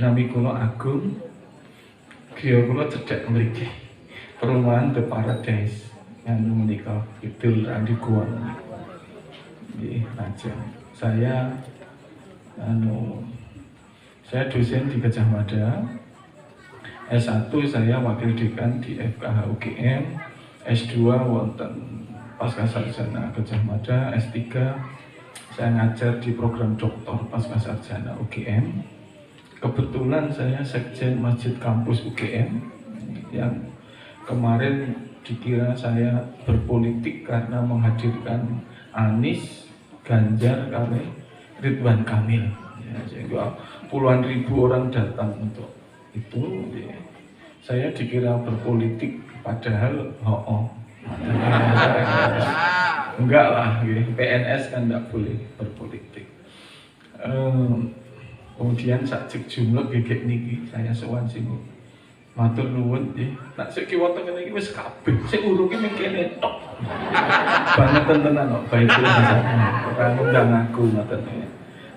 nami kula Agung, griya kula cedhak mriki. Perumahan The Paradise yang menikah Kidul Randi Kuwon. Nggih, lajeng saya dosen di Gajah Mada. S1 saya wakil dekan di FKH UGM, S2 wonten Pascasarjana Gajah Mada, S3 saya ngajar di program doktor Pascasarjana UGM. Kebetulan saya sekjen Masjid Kampus UGM yang kemarin dikira saya berpolitik karena menghadirkan Anies, Ganjar, Ridwan Kamil. Ya, sehingga puluhan ribu orang datang untuk itu. Ya. Saya dikira berpolitik, padahal enggak lah, ya. PNS kan enggak boleh berpolitik. Kemudian sakjek jumlah gegek niki saya sowan sini. Matur nuwun nggih. Nek sik kiwa teng ngene iki wis kabeh. Sik urunge mung kene tok. Banget tenan kok Baitul Hasanah. Ora ngundang aku ngoten iki.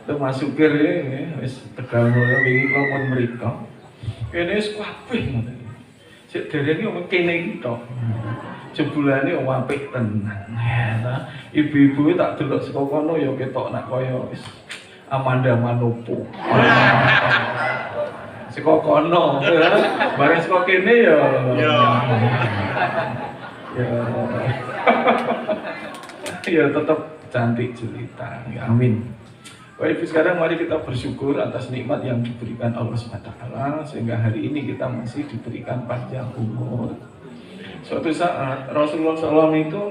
Termasuk kene wis Tegal Mulya wingi kula mun mriko. Kene wis kabeh ngoten. Sik derenge mung kene iki tok. Jebulane apik tenan. Ya, ibu-ibu tak delok saka kono ya ketok nak kaya wis Amanda Manopo. Saka kono, bareng saka kene ya. Ya tetap cantik jelita. Ya, amin. Baik, sekarang mari kita bersyukur atas nikmat yang diberikan Allah SWT sehingga hari ini kita masih diberikan panjang umur. Suatu saat Rasulullah SAW itu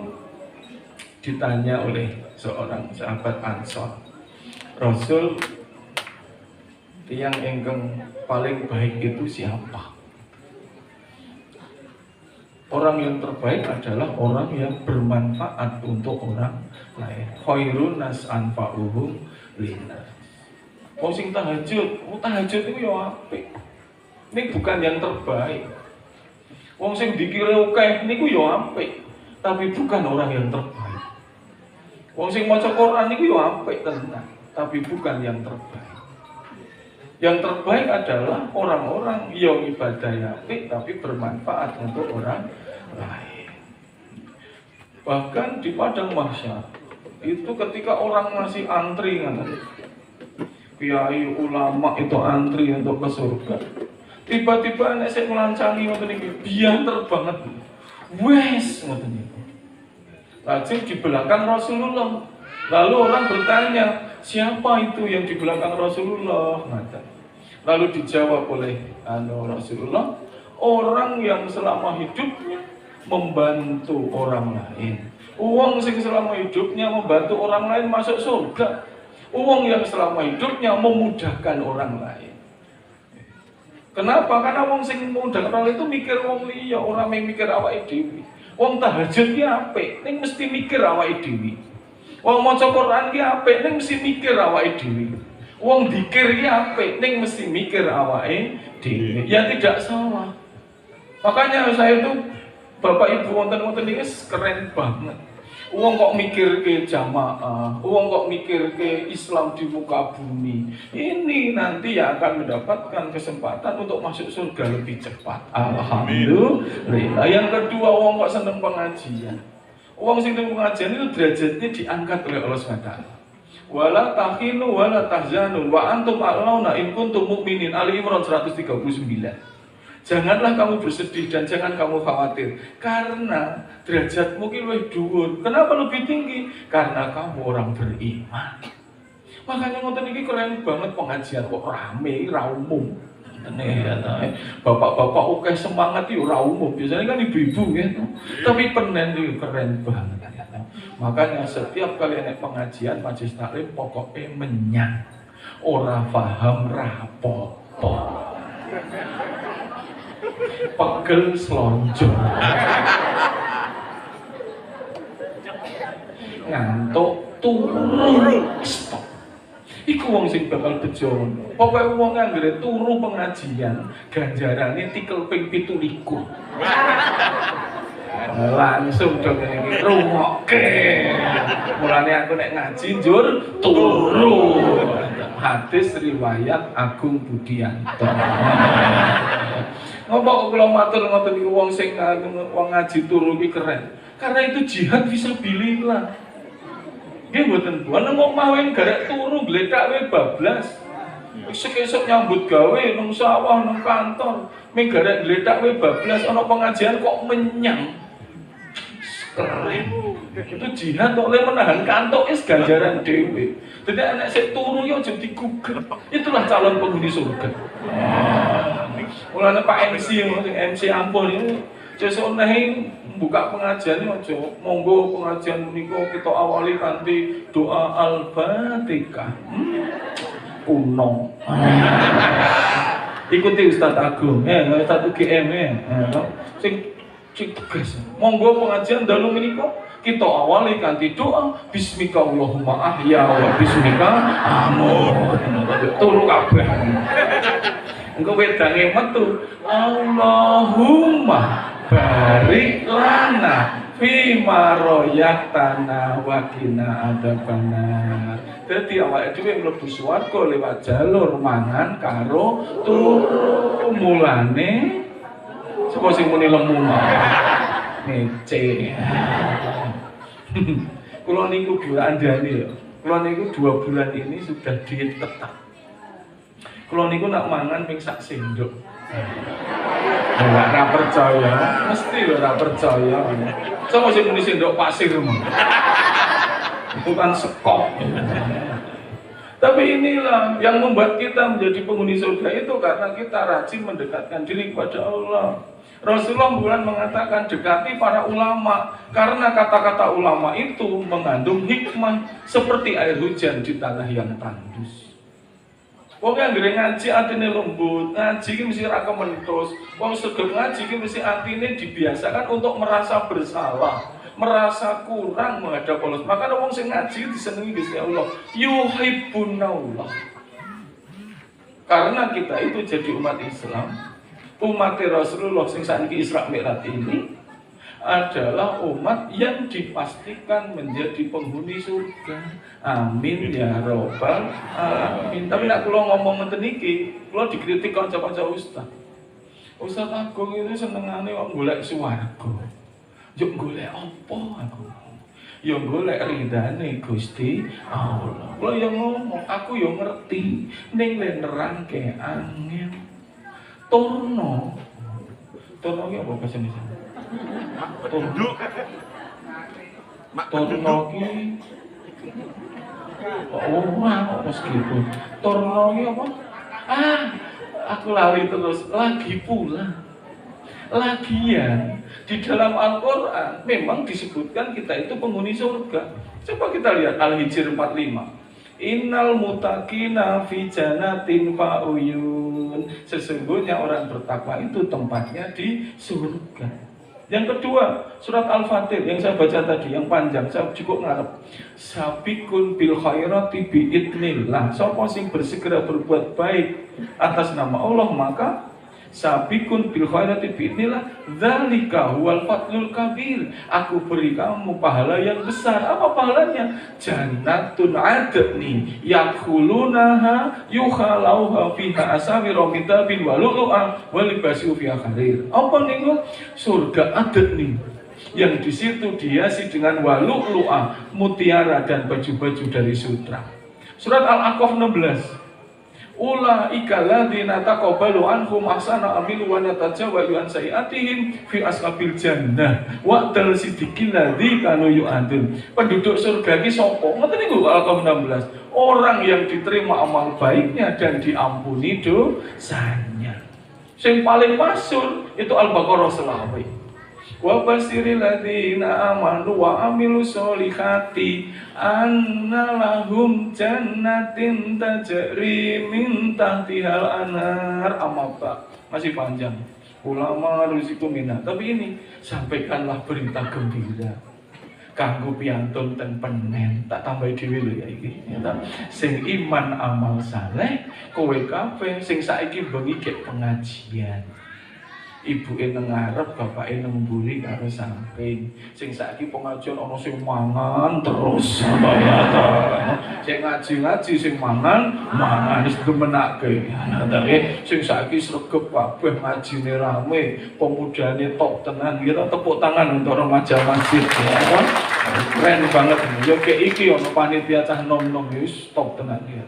ditanya oleh seorang sahabat Ansor, Rasul, yang engkang paling baik itu siapa? Orang yang terbaik adalah orang yang bermanfaat untuk orang lain. Khairun nas anfa'uhum linnas. Wong sing tahajud itu ya apik. Ini bukan yang terbaik. Wong sing dikira akeh niku ya apik, tapi bukan orang yang terbaik. Wong sing maca Quran niku ya apik tenan, tapi bukan yang terbaik. Yang terbaik adalah orang-orang yang ibadah apik tapi bermanfaat untuk orang lain. Bahkan di padang mahsyar itu ketika orang masih antri, kiai ulama itu antri untuk ke surga. Tiba-tiba nek sik melancangi ngoten iki, bianter banget. Wes ngoten iki. Lajeng di belakang Rasulullah. Lalu orang bertanya, siapa itu yang di belakang Rasulullah? Lalu dijawab oleh Rasulullah, orang yang selama hidupnya membantu orang lain. Uang sing selama hidupnya membantu orang lain masuk surga. Uang yang selama hidupnya memudahkan orang lain. Kenapa? Karena wong sing memudahkan orang lain itu mikir wong liya, orang yang mikir awake dhewe. Wong tahajud ki apik, ning mesti mikir awake dhewe. Wong maca Quran ki apik, ning mesti mikir awake dhewe. Wong dzikir ki apik, ning mesti mikir awake dhewe. Ya tidak salah. Makanya saya itu Bapak Ibu wonten-wonten iki keren banget. Wong kok mikir ke jamaah, wong kok mikir ke Islam di muka bumi. Ini nanti yang akan mendapatkan kesempatan untuk masuk surga lebih cepat. Alhamdulillah. Yang kedua, wong kok seneng pengajian. Wong sing seneng pengajian itu derajatnya diangkat oleh Allah SWT. Wala tahinu wala tahzanu wa antum a'launa in kuntum mu'minin. Ali Imran 139. Janganlah kamu bersedih dan jangan kamu khawatir karena derajatmu ki luwih dhuwur. Kenapa lebih tinggi? Karena kamu orang beriman. Makanya ngoten iki keren banget pengajian kok rame, ra umum. Bapak-bapak oke semangat iki ora umum. Biasanya kan ibu-ibu gitu. Tapi penen iki keren banget. Makanya setiap kali ada pengajian majelis taklim pokoknya menyang. Ora paham rapopo. Pegel slonjong ngantuk turu stop. Iku wong sing bakal bejo. Pokoke wong anggere turu pengajian ganjarane tikel ping 17. Langsung dong iki rungokke. Mulane aku nek ngaji njur turu. hadis riwayat Agung Budianto. Ngopo kula matur ngoten niku wong sing wong ngaji turu iki keren. Karena itu jihad fisabilillah. Nggih mboten Bu, nang omah wae garek turu gletak wae bablas. Esuk-esuk nyambut gawe nang sawah nang kantor, ming garek gletak wae bablas ana pengajian kok menyang. Keren. Itu jihad oleh menahan kantuk is ganjaran dhewe. Dadi anak sik turu yo aja digugat. Itulah calon penghuni surga. Mulane Pak MC ampun ini sesuk nehi buka pengajian aja monggo pengajian menika kita awali kanthi doa Al-Fatihah. Kuno. Ikuti Ustaz Agung, Ustaz UGM sing tegas. Monggo pengajian dalu menika kita awali kanthi doa bismika Allahumma ahya wa bismika amut. Turu kabeh. Engko wedange metu Allahumma barik lana fima royaktana wa qina adzabannar. Dadi awake dhewe mlebu swarga lewat jalur mangan karo turu. Mulane sapa sing muni lemu ngece. Kula niku andani ya. Kula niku 2 bulan ini sudah diet ketat. Kula niku nak mangan ping sak sendok. Ora percaya, mesti ora percaya. Sapa sing muni sendok pasir mong. Bukan sekop. Tapi inilah yang membuat kita menjadi penghuni surga itu karena kita rajin mendekatkan diri kepada Allah. Rasulullah bulan mengatakan dekati para ulama karena kata-kata ulama itu mengandung hikmah seperti air hujan di tanah yang tandus. Wong yang ngaji atine lembut, ngaji iki mesti ra kementhus. Wong sregep ngaji iki mesti atine dibiasakan untuk merasa bersalah, merasa kurang menghadap Allah. Maka wong sing ngaji disenengi Gusti Allah, yuhibbunallah. Karena kita itu jadi umat Islam, umat Rasulullah sing sakniki Isra Mi'raj ini adalah umat yang dipastikan menjadi penghuni surga. Amin ya robbal alamin. Tapi nek kula ngomong ngeten iki, kula dikritik kanca-kanca ustaz. Ustaz Agung itu senengane wong golek swarga. Yo golek apa aku? Yo golek ridane Gusti Allah. Kula yo ngomong, aku yo ngerti ning le nerangke angel. Turno ki apa bahasa Indonesia? Tunduk. Turno ki oh, meskipun turno ki apa? Aku lari terus. Lagi pula. Lagian di dalam Al-Quran memang disebutkan kita itu penghuni surga. Coba kita lihat Al-Hijr 45. Innal muttaqina fi jannatin fa uyun. Sesungguhnya orang bertakwa itu tempatnya di surga. Yang kedua, surat Al-Fatir yang saya baca tadi, yang panjang, saya cukup ngarep. Sabiqun bil khairati biidnillah. Sapa sing bersegera berbuat baik atas nama Allah, maka sabiqun bil khairati biidnillah dzalika huwal fadlul kabir. Aku beri kamu pahala yang besar. Apa pahalanya? Jannatun adni yadkhulunaha yukhalauha fiha asawira min dzhabin wa lu'lu'an wa libasu fiha harir. Apa niku? Surga adni yang di situ dihiasi dengan walu'lu'ah, mutiara dan baju-baju dari sutra. Surat Al-Aqaf 16. Ulaika ladzina taqabbalu anhum ahsana amilu wa natajawwazu an sayiatihim fi ashabil jannah wa dal siddiqil ladzi kanu yu'adun. Penduduk surga iki sapa? Ngoten niku Al-Aqaf 16. Orang yang diterima amal baiknya dan diampuni dosanya. Yang paling masyhur itu Al-Baqarah selawe. Wa basiril ladzina amanu wa amilus solihati anna lahum jannatin tajri min tahtihal anhar. Amapa masih panjang. Ulama rusiku minat. Tapi ini sampaikanlah berita gembira. Kanggo piantun ten penen tak tambahi dhewe lho ya iki. Sing iman amal saleh kowe kabeh sing saiki bengi kek pengajian. Ibuke nang ngarep, bapake nang mburi karo samping. Sing saiki pengajian ana sing mangan terus. Sing ngaji-ngaji sing mangan wis demenake. Tapi sing saiki sregep kabeh ngajine rame, pemudane top tenan. Kita tepuk tangan untuk remaja masjid ya. Keren banget. Yo kayak iki ono panitia cah nom-nom wis top tenan ya.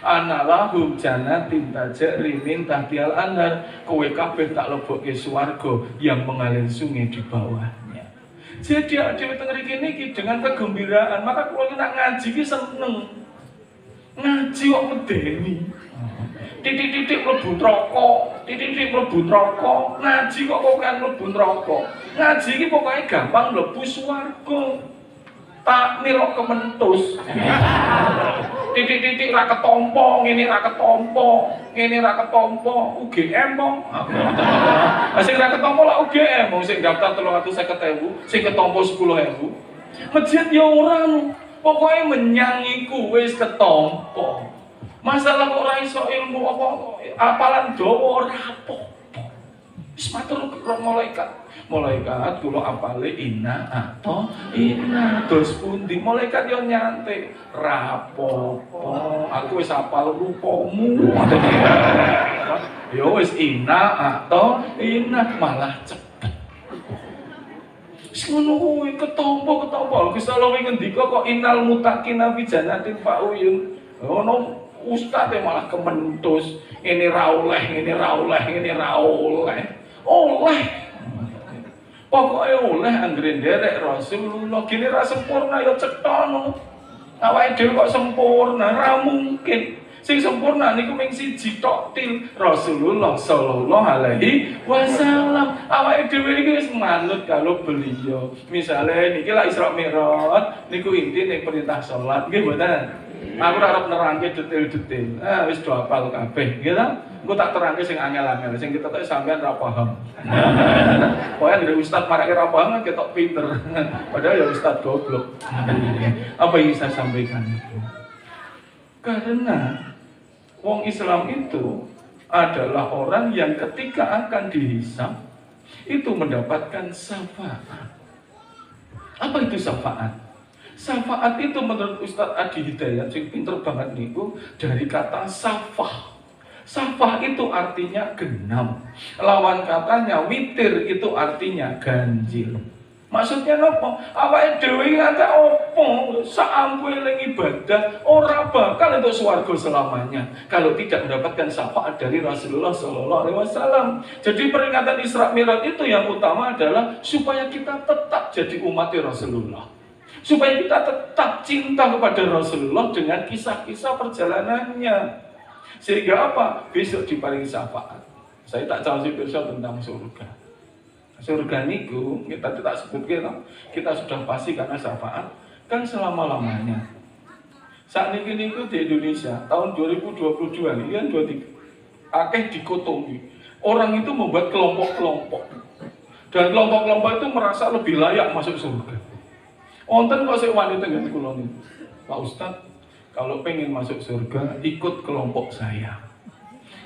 Analahum jannatin tajri min tahtial anhar. Kowe kabeh tak lebokke swarga yang mengalir sungai di bawahnya. Jadi dhewe teng mriki niki dengan kegembiraan, maka kula nak ngaji ki seneng. Ngaji kok medeni. Titik-titik mlebu neraka, titik-titik mlebu neraka, ngaji kok kan mlebu neraka. Ngaji ki pokoke gampang mlebu swarga. Tak nira kementus. Titik-titik ra ketompo, ngene ra ketompo, ngene ra ketompo, UGM po. Sing ra ketompo lah UGM, sing daftar 350.000, sing ketompo 10.000. Masjid ya ora no. Pokoke menyang iku wis ketompo. Masalah kok ora iso ilmu apa apalan dawa ora apa-apa. Wis matur malaikat. Malaikat kula apale inna atau inna terus pundi malaikat yo nyantai rapopo aku wis apal rupamu yo wis inna atau inna malah cepet wis ngono kuwi ketompo Gusti Allah ngendika kok innal muttaqina fi jannatin fa'uyun ono ustaz malah kementus ini ra oleh oleh pokoknya oleh anggere nderek Rasulullah gini ra sempurna ya cetono. Awake dhewe kok sempurna ra mungkin. Sing sempurna niku mung siji tok til Rasulullah sallallahu alaihi wasallam. Awake dhewe iki wis manut kalau beliau. Misale niki lak Isra Mi'raj niku intine perintah salat nggih mboten. Aku ora arep nerangke detail-detail. Wis do hafal kabeh nggih ta. Engko tak terangke sing angel-angel, sing kita tak sampean ra paham. Pokoke ngene ustaz marake ra paham ketok pinter. Padahal ya ustaz goblok. Apa yang saya sampaikan itu? Karena wong Islam itu adalah orang yang ketika akan dihisab itu mendapatkan syafaat. Apa itu syafaat? Syafaat itu menurut Ustaz Adi Hidayat sing pinter banget niku dari kata safah. Safah itu artinya genap. Lawan katanya witir itu artinya ganjil. Maksudnya apa? Awake dhewe ngate opo saampu eling ibadah ora bakal untuk swarga selamanya kalau tidak mendapatkan syafaat dari Rasulullah sallallahu alaihi wasallam. Jadi peringatan Isra Mi'raj itu yang utama adalah supaya kita tetap jadi umat Rasulullah. Supaya kita tetap cinta kepada Rasulullah dengan kisah-kisah perjalanannya. Sehingga apa? Besok diparingi syafaat. Saya tak jauh besok tentang surga. Surga niku kita tidak sebutkan, kita sudah pasti karena syafaat kan selama-lamanya. Saat ini niku di Indonesia tahun 2022 ini kan 23 akeh dikotomi. Orang itu membuat kelompok-kelompok. Dan kelompok-kelompok itu merasa lebih layak masuk surga. Wonten kok sik wanita nggih kula niku. Pak Ustadz, kalau pengen masuk surga, ikut kelompok saya.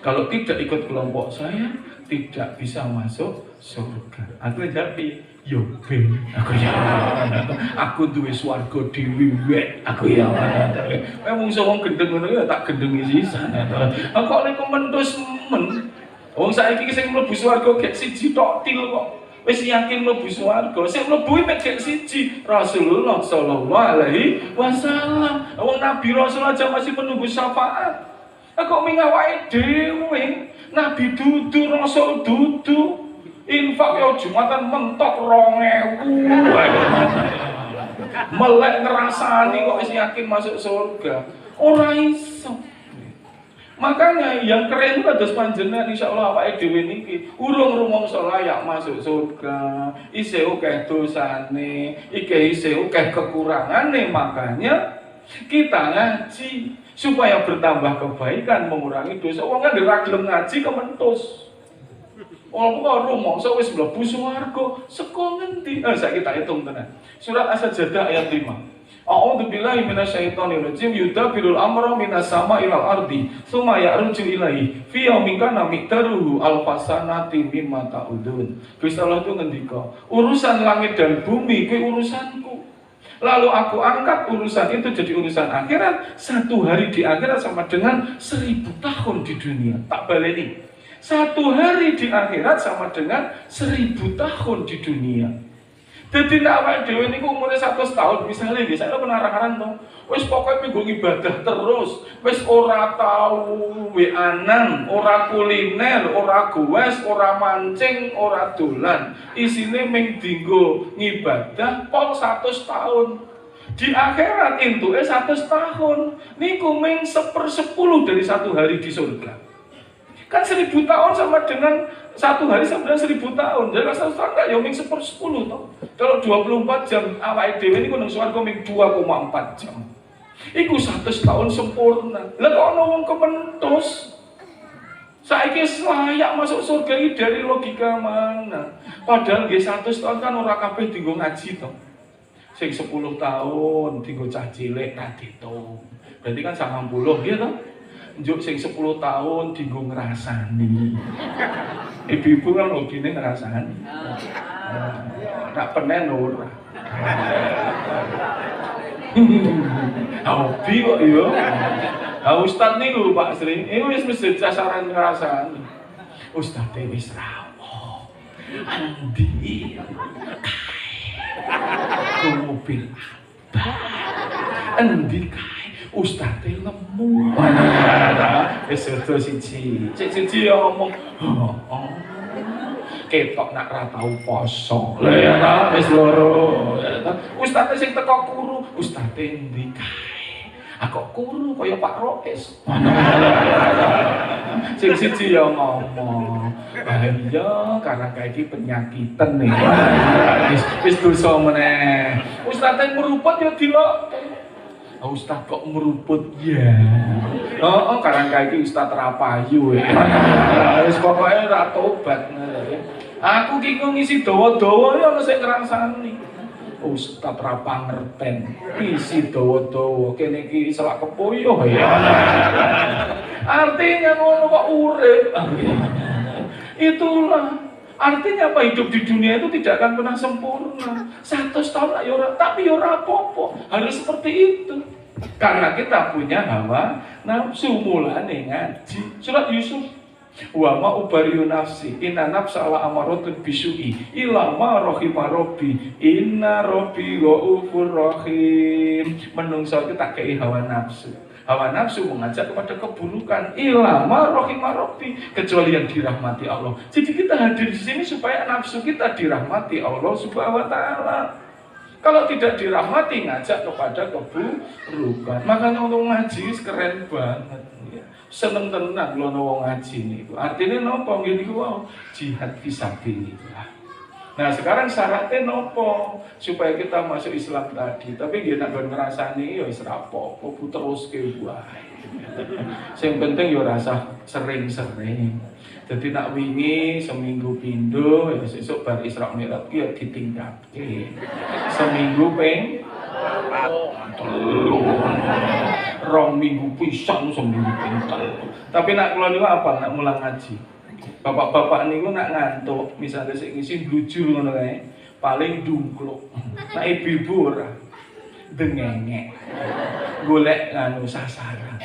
Kalau tidak ikut kelompok saya, tidak bisa masuk surga. Aku jadi, yo ben. Aku duwe swarga dhewe wek. Aku ya. Wong wong gendeng ngono ya tak gendengi sisan. Kok niku mentus men. Wong saiki sing mlebu swarga gek siji tok til kok. Wis yakin mlebu swarga, sing mlebu mek gek siji, Rasulullah sallallahu alaihi wasallam. Wong Nabi Rasul aja masih menunggu syafaat. Kok ming awake dhewe, Nabi dudu, Rasul dudu. Infak yo Jumatan mentok 2.000. Melek ngrasani kok wis yakin masuk surga. Ora iso. Makanya yang keren itu kados panjenengan insyaallah awake dhewe niki urung rumangsa layak masuk surga, isih akeh dosane, isih akeh kekurangane, makanya kita ngaji supaya bertambah kebaikan, mengurangi dosa. Wong nek ora gelem ngaji kementus. Wong kok rumangsa wis mlebu swarga, saka ngendi? Saiki tak hitung tenan. Surat As-Sajdah ayat 5. A'udzu billahi minasyaitonir rajim. Yudabbirul amra minas sama ilal ardi tsumma ya'ruju ilaihi fi yaumin kana miqdaruhu alfasanati mimma ta'udun. Gusti Allah itu ngendika, urusan langit dan bumi kuwi urusanku. Lalu aku angkat urusan itu jadi urusan akhirat. 1 hari di akhirat sama dengan 1000 tahun di dunia. Tak baleni. 1 hari di akhirat sama dengan 1000 tahun di dunia. Jadi nek awake dhewe niku umure 100 tahun misalnya nggih saya penarahan to. Wis pokoke minggu ibadah terus, wis ora tau weanan, ora kuliner, ora goes, ora mancing, ora dolan. Isine ming dinggo ngibadah pol 100 tahun. Di akhirat entuke 100 tahun. Niku ming 1/10 dari 1 hari di surga. Kan 1000 tahun sama dengan 1 hari sama dengan 1000 tahun. Jadi 100 tahun enggak ya ming 1/10 toh. Kalau 24 jam awake dhewe niku nang swarga ming 2,4 jam. Iku 100 tahun sempurna. Lah kok ana wong kementus? Saiki layak masuk surga iki dari logika mana? Padahal nggih 100 tahun kan ora kabeh dienggo ngaji toh. Sing 10 tahun dienggo cah cilik ra diitung. Berarti kan 90 nggih toh? Njuk sing 10 tahun dienggo ngrasani. Ibu-ibu kan hobine ngrasani. Nak penen ora. Hobi kok ya. Ustaz niku Pak Sri, wis mesti sasaran ngrasani. Ustaz wis rawuh. Andi. Mobil apa? Endi kae Ustaz lemu. Wis sedo siji. Siji ngomong, "Oh, ketok nak ra tau poso." Lah ya ta, wis loro. Ustaz sing teko kuru, Ustaz endi kae? Aku kuru kaya Pak Rois. Sing siji ya ngomong, "Iya, karena kayak iki penyakitan nih." Wis dosa meneh. Ustaz meruput ya dilok. Ustaz kok meruput ya. Oh, karena kayak iki Ustaz rapayu ya. Wis pokoke ora tobat. Aku ki ngisi dawa-dawa ya ono sing ngrasani. Ustaz ra pangerten. Isi dawa-dawa kene iki selak kepoyo ya. Artinya ngono kok urip. Itulah artinya apa, hidup di dunia itu tidak akan pernah sempurna. 100 tahun lah ya tapi ya ora apa-apa. Harus seperti itu. Karena kita punya hawa nafsu, mulane ngaji surat Yusuf. Wa ma ubariu nafsi inna nafsa la amaratun bisu'i illa ma rahima rabbi inna rabbi ghafurur rahim. Menungso itu tak kei hawa nafsu. Hawa nafsu mengajak kepada keburukan. Illa ma rahima rabbi, kecuali yang dirahmati Allah. Jadi kita hadir di sini supaya nafsu kita dirahmati Allah Subhanahu wa taala. Kalau tidak dirahmati ngajak kepada keburukan. Makanya untuk ngaji keren banget. Seneng tenan lho wong ngaji niku. Artine napa ngene iku wae jihad fisabilillah. Nah, sekarang syaratnya nopo supaya kita masuk Islam tadi. Tapi nggih nek ngrasani ya wis ra apa-apa, teruske wae. Sing penting ya rasa sering-sering. Jadi nak wingi seminggu pindho ya sesuk bar Isra Mi'raj ki ya ditingkatke. Seminggu ping 4. 2 minggu pisan seminggu ping 3. Tapi nak kula niku apa nak mulang ngaji. Bapak-bapak niku nak ngantuk, misalnya sik ngisi blujur ngono kae, paling dungkluk. Nak ibu-ibu ora dengengek. Golek nganu sasaran.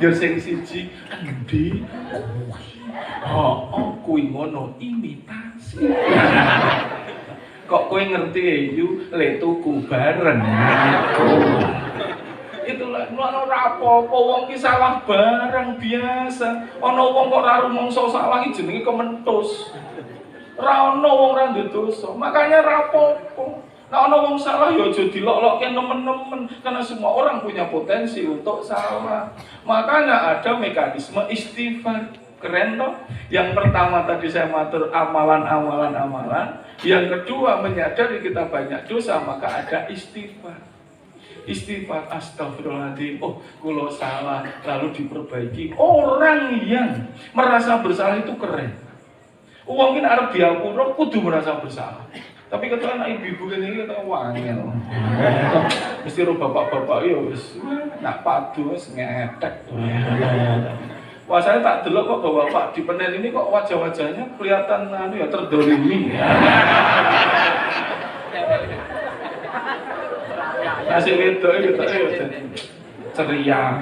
Ya sing siji endi kuwi ngono imitasi. Kok kowe ngerti yu le tuku bareng. Itulah ora apa-apa wong ki salah barang biasa. Ana wong kok ora rumangsa salah iki jenenge kementus. Ora ana wong ora ndek dosa. Makanya ora apa-apa. Nah, ana wong salah ya aja dilok-lokke nemen-nemen karena semua orang punya potensi untuk salah. Makanya ada mekanisme istighfar. Keren toh? Yang pertama tadi saya matur amalan. Yang kedua menyadari kita banyak dosa, maka ada istighfar. Istighfar, astagfirullahaladzim, oh kalau salah lalu diperbaiki. Orang yang merasa bersalah itu keren. Uangin arep diampura kudu merasa bersalah. Tapi ketika anak ibu-ibu ini kita wangil. Mesti ro bapak-bapak ya wis nak padu wis ngetek. Wah saya tak delok kok bapak di penen ini kok wajah-wajahnya kelihatan anu ya terdolimi. Nasib wedok itu ya ceria.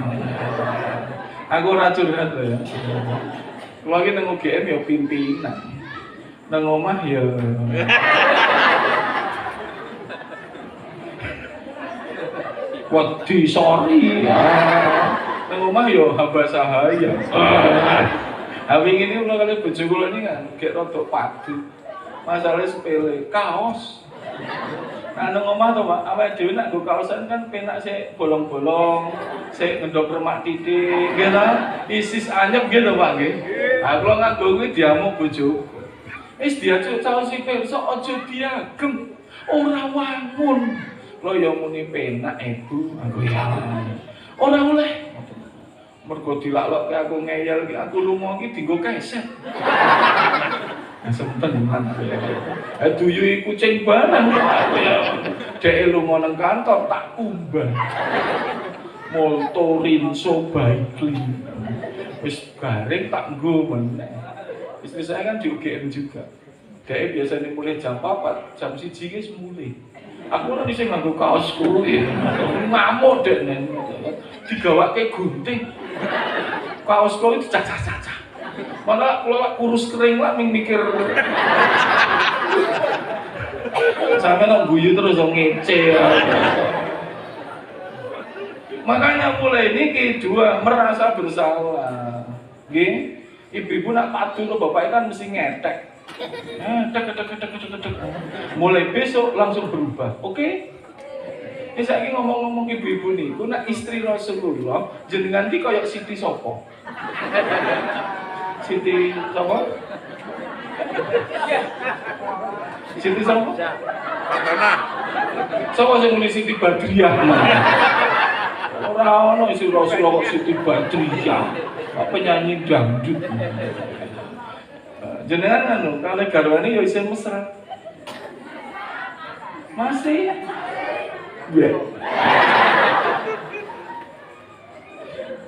Aku ora curhat ya. Kulo iki nang UGM ya pimpinan. Nang omah ya wedi sorry. Nang omah yo hamba sahaya. Wingi ini kula kali bojo kula ini kan gek rada padu. Masalah sepele, kaos. Nah nang omah to, Pak, awake dhewe nek nggo kaosan kan penak sik bolong-bolong, sik ngendhok remak titik, nggih ta? Isis anyep nggih to, Pak nggih. Ha kula nganggo kuwi diamu bojoku. Wis diajak caos sipil sok aja diagem. Ora wangun. Kula yo muni penak, Ibu. Aku ya. Ora oleh. Mergo dilaklokke aku ngeyel ki aku lunga ki dienggo keset. Sempenan. Duyu kucing barang dhek lunga nang kantor tak umbah. Moltorinso Baikli. Wis garing tak nggo meneh. Istri saya kan di UGM juga. Dhek biasanya mulai jam 4, jam 1 wis mulai. Aku ora isih nganggo kaosku ya. Ngamuk dek nen. Digawake gunting. Kaosku itu cacah-cacah. Malah kalau kurus kering lah mikir. Sampai nak guyu terus ngece. Makanya mulai ini kedua merasa bersalah. Nggih, ibu-ibu nak padu lo bapak kan mesti ngetek. Mulai besok langsung berubah. Oke? Ini saya ngomong-ngomong ibu-ibu nih, ku nak istri Rasulullah jenengan iki koyo Siti Sopo. Siti Sopo? Siti Sopo? Sopo sing muni Siti Badriah. Ora ono isi Rasulullah kok Siti Badriah. Penyanyi dangdut. Jenengan anu kalau garwane ya isih mesra. Masih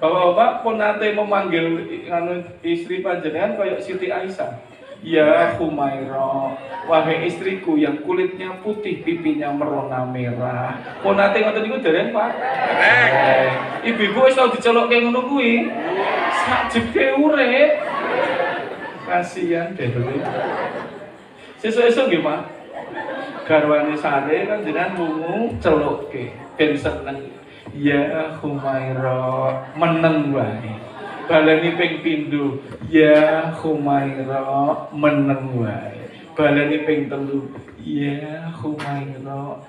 Bapak-bapak pun nanti memanggil istri panjenengan kayak Siti Aisyah. Ya Humaira, wahai istriku yang kulitnya putih, pipinya merona merah. Pun nanti ngoten niku dereng Pak. Ibu-ibu wis tau dicelokke ngono kuwi. Sak jebke urip. Kasihan deh. Sesuk-esuk nggih, Pak. Garwane sare kan jenengan mungu celukke ben seneng. Ya Humaira meneng wae. Baleni ping pindho. Ya Humaira meneng wae. Baleni ping telu. Ya Humaira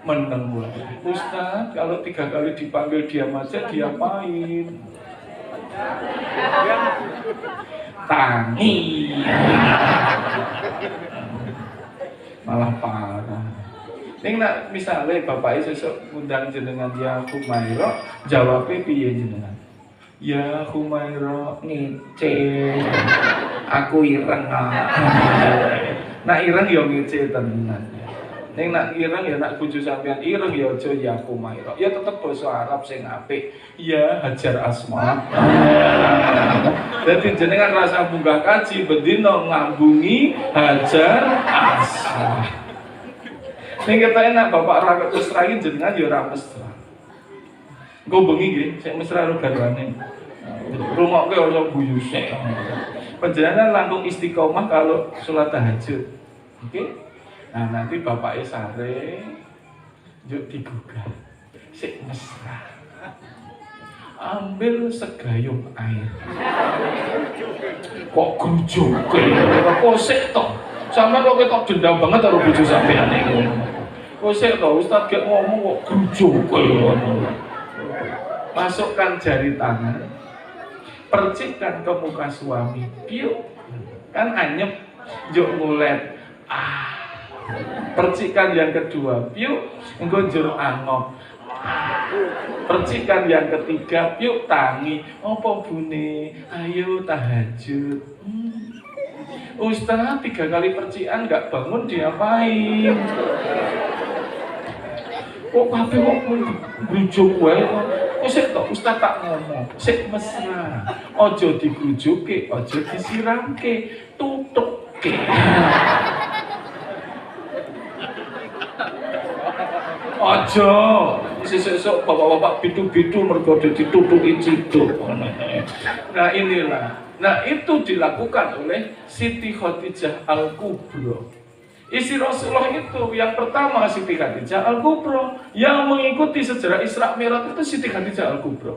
meneng wae. Ustaz, kalau 3 kali dipanggil diam aja diapain? Tangi. Malah parah. Ning nak misale bapake sesuk ngundang jenengan ya Humaira, jawabe piye jenengan? Ya Humaira ngece. Aku ireng. Nak ireng ya ngece tenan. Ning nak ireng ya nak bojo sampean ireng ya aja ya Humaira. Ya tetep basa Arab sing apik. Ya Hajar Asma. Dadi jenengan rasa munggah kaji bendina ngambungi Hajar Asma. Ning ketane nak bapak ra ketusrain jenengan ya ora mesra. Engko bengi nggih, sik mesra karo garwane. Rumokke ora guyu sik. Panjenengan langkung istiqomah kalau salat tahajud. Oke? Nah, nanti bapaknya sare yuk digugah. Sik mesra. Ambil segayung air. Kok grujoke? Kok sik to? Sampe kok ketok dendam banget karo bojo sampean iku. Kok sik to Ustaz gek ngomong kok grujoke. Masukkan jari tangan. percikan ke muka suami, piuk, kan anyep, juk ngulet, percikan yang kedua, piuk, engko njur angop, percikan yang ketiga, piuk tangi, opo bune, ayo tahajud. Ustaz 3 kali percikan nggak bangun diapain? Kok kabeh kok ngrujuk wae kok. Kok sik tok Ustaz tak ngomong, sik mesra. Aja digrujuke, aja disiramke, tutukke. Aja, sesuk bapak-bapak bidu-bidu mergo ditutuki ciduk. Nah inilah. Nah itu dilakukan oleh Siti Khadijah Al-Kubra. Istri Rasulullah itu yang pertama Siti Khadijah Al-Kubra. Yang mengikuti sejarah Isra Mi'raj itu Siti Khadijah Al-Kubra.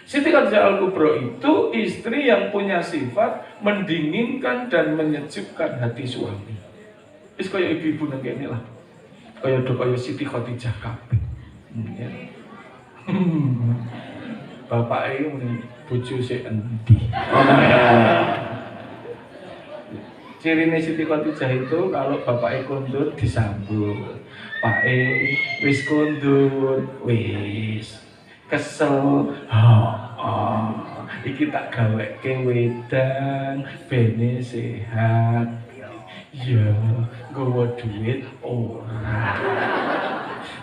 Siti Khadijah Al-Kubra itu istri yang punya sifat mendinginkan dan menyejukkan hati suami. Wis kaya ibu-ibu nang kene lah. Kaya Siti Khadijah kabeh. Ya. Bapak muni bojo sik endi. Cirine Siti Khadijah itu kalau bapake kondur disambut. Pake wis kondur, wis kesel. Iki tak gaweke wedang bene sehat. Ya, nggawa duit ora.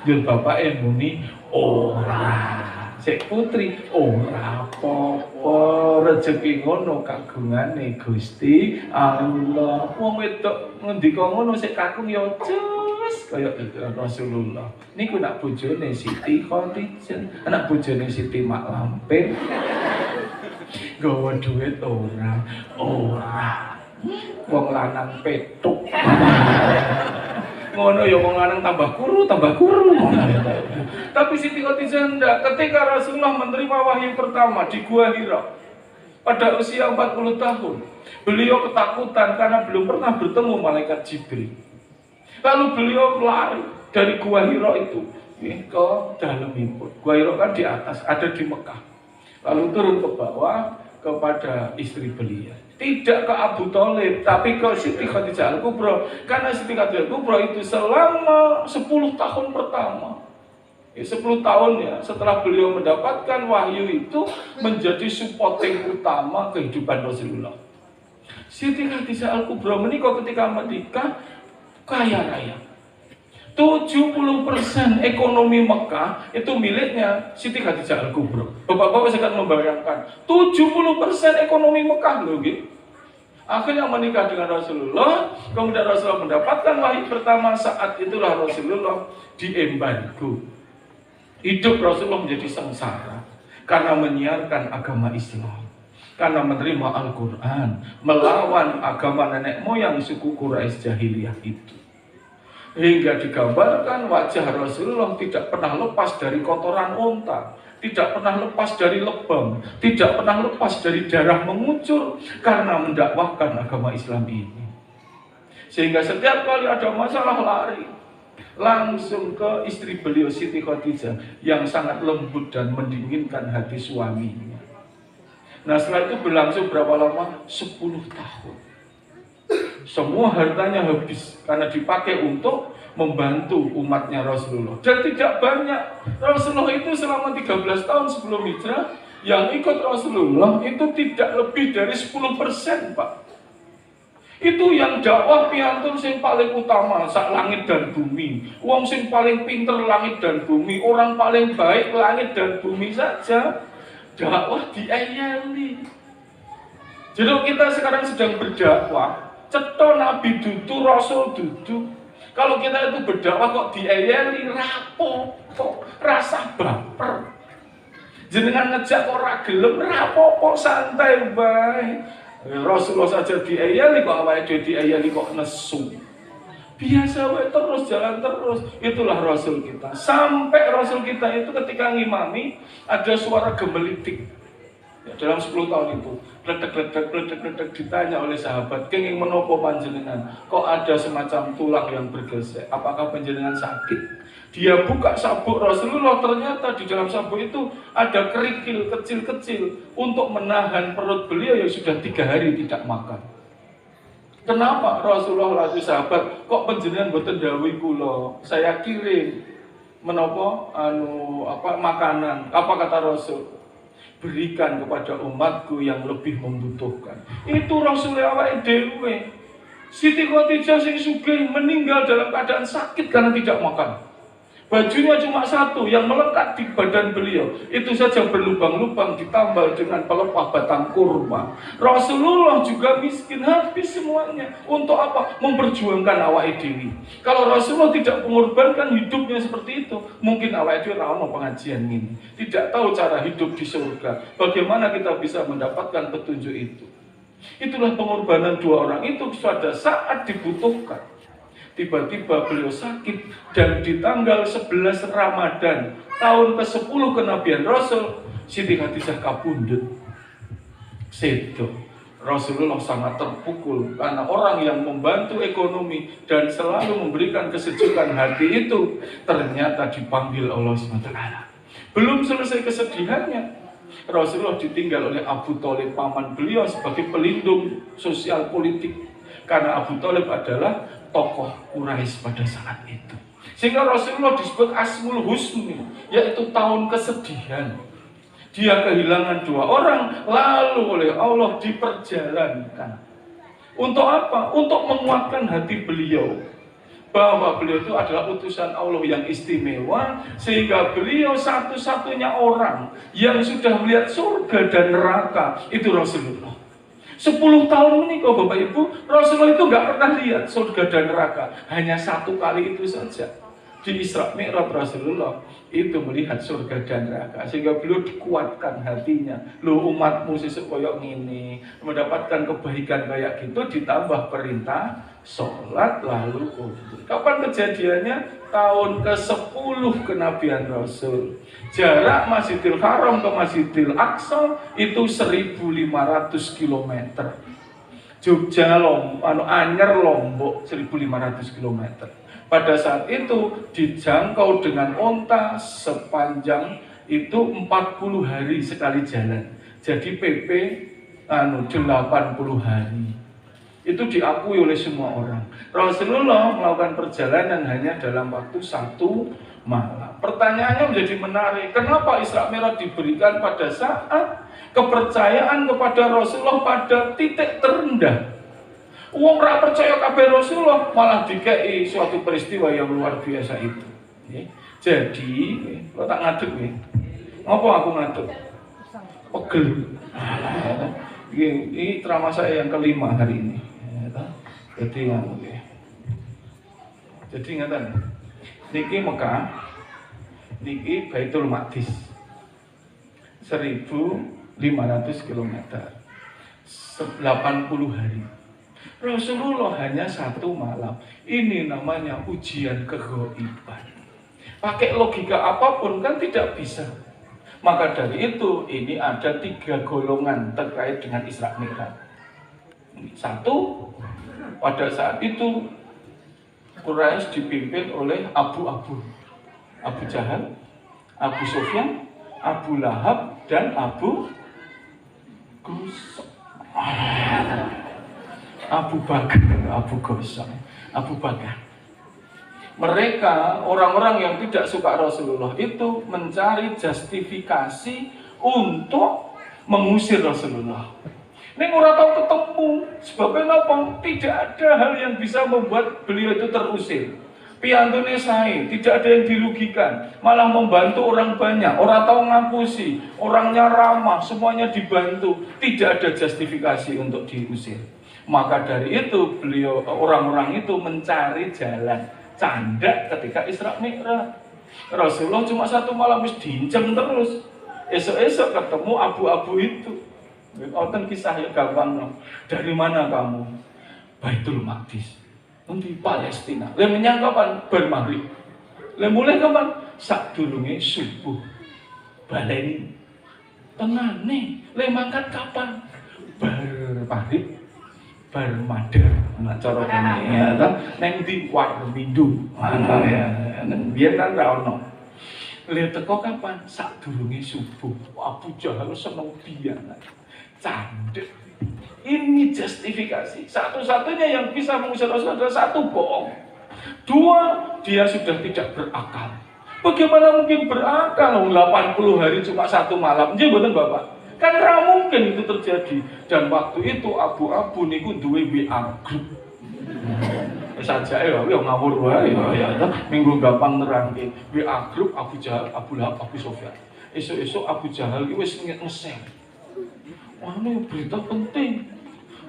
Jur bapake muni ora. Sik putri ora apa-apa, rezeki ngono kagungane Gusti Allah. Wong wedok ngendika ngono sik kakung ya cus kaya Rasulullah. Niku nak bojone Siti Khadijah, anak bojone Siti Mak Lampir. Gawa duit ora. Wong lanang petuk. Ngono ya wong lanang tambah kuru. Tapi Siti Khadijah ndak. Ketika Rasulullah menerima wahyu pertama di Gua Hira pada usia 40 tahun, beliau ketakutan karena belum pernah bertemu malaikat Jibril. Lalu beliau lari dari Gua Hira itu ke dalamipun. Gua Hira kan di atas, ada di Mekah. Lalu turun ke bawah kepada istri beliau. Tidak ke Abu Thalib, tapi ke Siti Khadijah Al-Kubra. Karena Siti Khadijah Al-Kubra itu selama 10 tahun pertama, 10 tahun ya, setelah beliau mendapatkan wahyu itu menjadi supporting utama kehidupan Rasulullah. Siti Khadijah Al-Kubra menikah ketika menikah kaya raya. 70% ekonomi Mekah itu miliknya Siti Khadijah Al-Kubra. Bapak-bapak saya akan membayangkan 70% ekonomi Mekah loh gitu. Akhirnya menikah dengan Rasulullah. Kemudian Rasulullah mendapatkan wahyu pertama. Saat itulah Rasulullah diembargo. Hidup Rasulullah menjadi sengsara karena menyiarkan agama Islam, karena menerima Al-Quran, melawan agama nenek moyang suku Quraisy jahiliyah itu. Hingga digambarkan wajah Rasulullah tidak pernah lepas dari kotoran unta, tidak pernah lepas dari lebam, tidak pernah lepas dari darah mengucur karena mendakwahkan agama Islam ini. Sehingga setiap kali ada masalah lari langsung ke istri beliau Siti Khadijah yang sangat lembut dan mendinginkan hati suaminya. Nah setelah itu berlangsung berapa lama? 10 tahun. Semua hartanya habis karena dipakai untuk membantu umatnya Rasulullah. Dan tidak banyak. Rasulullah itu selama 13 tahun sebelum hijrah yang ikut Rasulullah itu tidak lebih dari 10%, Pak. Itu yang dakwah piantun sing paling utama sak langit dan bumi. Wong sing paling pinter langit dan bumi, orang paling baik langit dan bumi saja dakwah diayali. Jadi kita sekarang sedang berdakwah. Ceto Nabi dudu, Rasul dudu. Kalau kita itu berdakwah kok diayali, rapopo, rasa baper. Jenengan ngejak kok ora gelem, rapopo, santai bae. Rasulullah saja diayali kok awake dhewe diayali kok nesu. Biasa wae terus jalan terus. Itulah Rasul kita. Sampai Rasul kita itu ketika ngimami ada suara gemelitik. Ya, dalam 10 tahun itu ledek ditanya oleh sahabat, kenging menopo panjenengan, kok ada semacam tulang yang bergesek, apakah panjenengan sakit? Dia buka sabuk Rasulullah, ternyata di dalam sabuk itu ada kerikil kecil-kecil untuk menahan perut beliau yang sudah 3 hari tidak makan. Kenapa Rasulullah lagi sahabat, kok panjenengan boten dawuhi kula, saya kirim menapa makanan. Apa kata Rasul? Berikan kepada umatku yang lebih membutuhkan. Itu Rasulullah awake dhewe. Siti Khadijah sing sugih meninggal dalam keadaan sakit karena tidak makan. Bajunya cuma satu yang melekat di badan beliau. Itu saja berlubang-lubang ditambal dengan pelepah batang kurma. Rasulullah juga miskin, habis semuanya. Untuk apa? Memperjuangkan awake dhewe. Kalau Rasulullah tidak mengorbankan hidupnya seperti itu, mungkin awake dhewe ora ono pengajian ini. Tidak tahu cara hidup di surga. Bagaimana kita bisa mendapatkan petunjuk itu? Itulah pengorbanan 2 orang itu pada saat dibutuhkan. Tiba-tiba beliau sakit dan di tanggal 11 Ramadan tahun ke-10 kenabian Rasul, Siti Khadijah kabundut. Sedo. Rasulullah sangat terpukul karena orang yang membantu ekonomi dan selalu memberikan kesejukan hati itu ternyata dipanggil Allah SWT. Belum selesai kesedihannya, Rasulullah ditinggal oleh Abu Thalib, paman beliau, sebagai pelindung sosial politik. Karena Abu Thalib adalah tokoh Quraisy pada saat itu. Sehingga Rasulullah disebut Asmul Husni, yaitu tahun kesedihan. Dia kehilangan 2 orang, lalu oleh Allah diperjalankan. Untuk apa? Untuk menguatkan hati beliau. Bahwa beliau itu adalah utusan Allah yang istimewa, sehingga beliau satu-satunya orang yang sudah melihat surga dan neraka, itu Rasulullah. 10 tahun menikah Bapak Ibu, Rasulullah itu nggak pernah lihat surga dan neraka. Hanya 1 kali itu saja. Di Isra Mi'raj Rasulullah itu melihat surga dan neraka. Sehingga beliau dikuatkan hatinya. Loh, umatmu sesuk koyok ngene, mendapatkan kebaikan kayak gitu, ditambah perintah sholat lalu kumpul. Kapan kejadiannya? Tahun ke-10 kenabian Rasul. Jarak Masjidil Haram ke Masjidil Aqsa itu 1.500 km. Jogja, Anyer, Lombok 1.500 km. Pada saat itu dijangkau dengan onta sepanjang itu 40 hari sekali jalan. Jadi PP 80 hari. Itu diakui oleh semua orang. Rasulullah melakukan perjalanan hanya dalam waktu 1 malam. Pertanyaannya menjadi menarik. Kenapa Isra Mi'raj diberikan pada saat kepercayaan kepada Rasulullah pada titik terendah? Wong ora percaya kabeh Rasulullah, malah dikei suatu peristiwa yang luar biasa itu. Jadi, kalau tak ngadeg nih. Apa aku ngadeg? Pegel. Ini ceramah saya yang kelima hari ini. Jadi ingatan, niki Mekah, niki Baitul Maqdis, 1.500 km, 80 hari. Rasulullah hanya 1 malam. Ini namanya ujian keghaiban. Pakai logika apapun kan tidak bisa. Maka dari itu ini ada 3 golongan terkait dengan Isra Mi'raj. 1, pada saat itu Quraisy dipimpin oleh Abu Jahal, Abu Sufyan, Abu Lahab, dan Abu Gosok. Abu Bakar. Mereka orang-orang yang tidak suka Rasulullah itu mencari justifikasi untuk mengusir Rasulullah. Ini ora tahu ketemu, sebabnya apa? Tidak ada hal yang bisa membuat beliau itu terusir. Piantune sae, tidak ada yang dirugikan, malah membantu orang banyak, orang tahu ngapusi, orangnya ramah, semuanya dibantu, tidak ada justifikasi untuk diusir. Maka dari itu beliau, orang-orang itu mencari jalan canda ketika Isra Mi'raj. Rasulullah cuma 1 malam wis diinceng terus. Esok-esok ketemu abu-abu itu. Oten kisah yang gampang. Dari mana kamu? Baitul Maqdis. Nanti Palestina. Lah menyang kapan? Bar maghrib. Lah mulai kapan? Sadurunge subuh. Baleni. Tenane. Lah mangkat kapan? Bar maghrib. Barmada, nah cara kene ya ta neng di Warmindo ya biyen kan ra ono. Lha teko kapan? Sadurunge subuh. Abu Jahal seneng biang. Candek. Ini justifikasi. Satu-satunya yang bisa mengusir Rasul adalah satu, bohong. Dua, dia sudah tidak berakal. Bagaimana mungkin berakal? 80 hari cuma satu malam. Jadi betul Bapak. Kan tidak mungkin itu terjadi. Dan waktu itu Abu niku duwe WA group. Saja ya ngawur wae ya minggu gampang nerangke WA group Abu Jahal, Abu Lahab, Abu Sufyan. Esuk-esuk Abu Jahal iki wis nge-share. Wah, ini berita penting.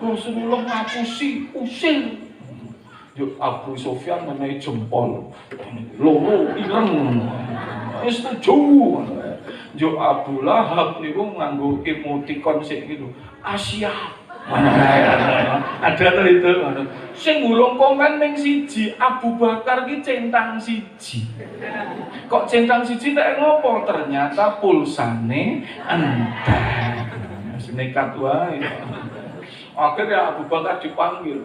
Rasulullah ngapusi, usir. Yuk Abu Sufyan menaik jempol. Loro ireng. Wis setuju. Yuk Abu Lahab niku nganggo emoticon sik gitu. Asia. Ada tuh itu. Sing ngurung komen ning siji, Abu Bakar ki centang siji. Kok centang siji nek ngopo? Ternyata pulsane entek. Nekat wae. Akhirnya Abu Bakar dipanggil.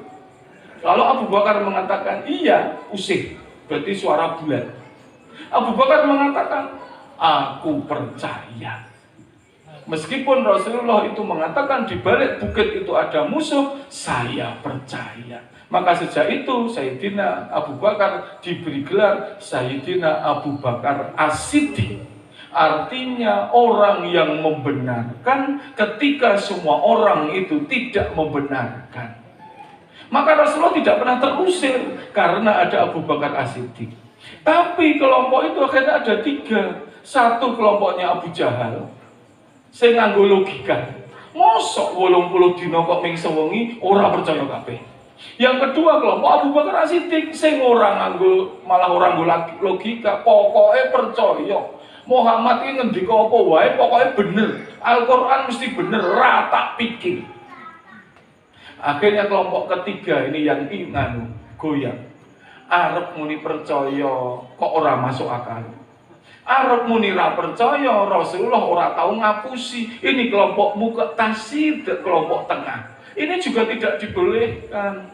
Lalu Abu Bakar mengatakan, iya, usik. Berarti suara bulat. Abu Bakar mengatakan, aku percaya. Meskipun Rasulullah itu mengatakan di balik bukit itu ada musuh, saya percaya. Maka sejak itu Sayyidina Abu Bakar diberi gelar Sayyidina Abu Bakar As-Siddiq. Artinya orang yang membenarkan ketika semua orang itu tidak membenarkan. Maka Rasulullah tidak pernah terusir karena ada Abu Bakar As-Siddiq. Tapi kelompok itu akhirnya ada 3. Satu kelompoknya Abu Jahal, saya nganggo logika. Mosok 80 dina kok ming sewengi ora percaya kabeh. Yang kedua kelompok Abu Bakar As-Siddiq sing ora nganggo malah orang nganggo logika, pokoknya percaya. Muhammad ini ngendika apa wae pokoknya bener. Al-Qur'an mesti bener, rata pikir. Akhirnya kelompok ketiga ini yang goyang. Arep muni percaya kok ora masuk akal. Arep muni ra percaya Rasulullah ora tahu ngapusi. Ini kelompok muqtasid, kelompok tengah. Ini juga tidak dibolehkan.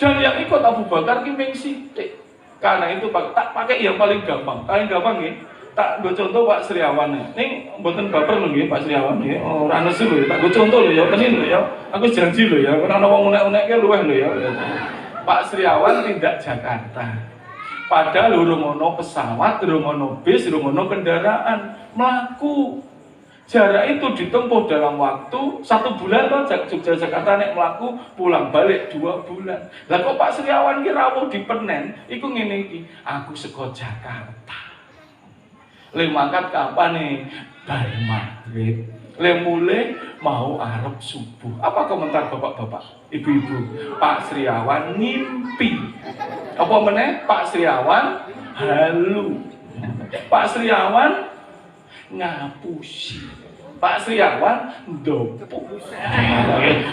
Dan yang ikut Abu Bakar ki mung sithik. Karena itu tak pakai yang paling gampang. Paling gampang nggih. Tak go contoh Pak Sriawan. Ning mboten baper lho nggih Pak Sriawan nggih. Ora nesu lho. Tak go contoh lho ya, tenin lho ya. Aku janji lho ya. Ora ana wong unek-unekke luweh lho ya. Pak Sriawan tindak Jakarta. Padahal urung ono pesawat, urung ono bis, urung ono kendaraan, mlaku. Jarak itu ditempuh dalam waktu 1 bulan toh Jogja Jakarta nek mlaku pulang balik 2 bulan. Lah kok Pak Sriawan ki rawuh di Penen, iku ngene iki, aku saka Jakarta. Le mangkat kapan nih? Bar maghrib. Le mulai mau arep subuh. Apa komentar bapak-bapak, ibu-ibu? Pak Sriawan ngimpi. Apa meneh? Pak Sriawan halu. Pak Sriawan ngapusi. Pak Sriawan ndopuk.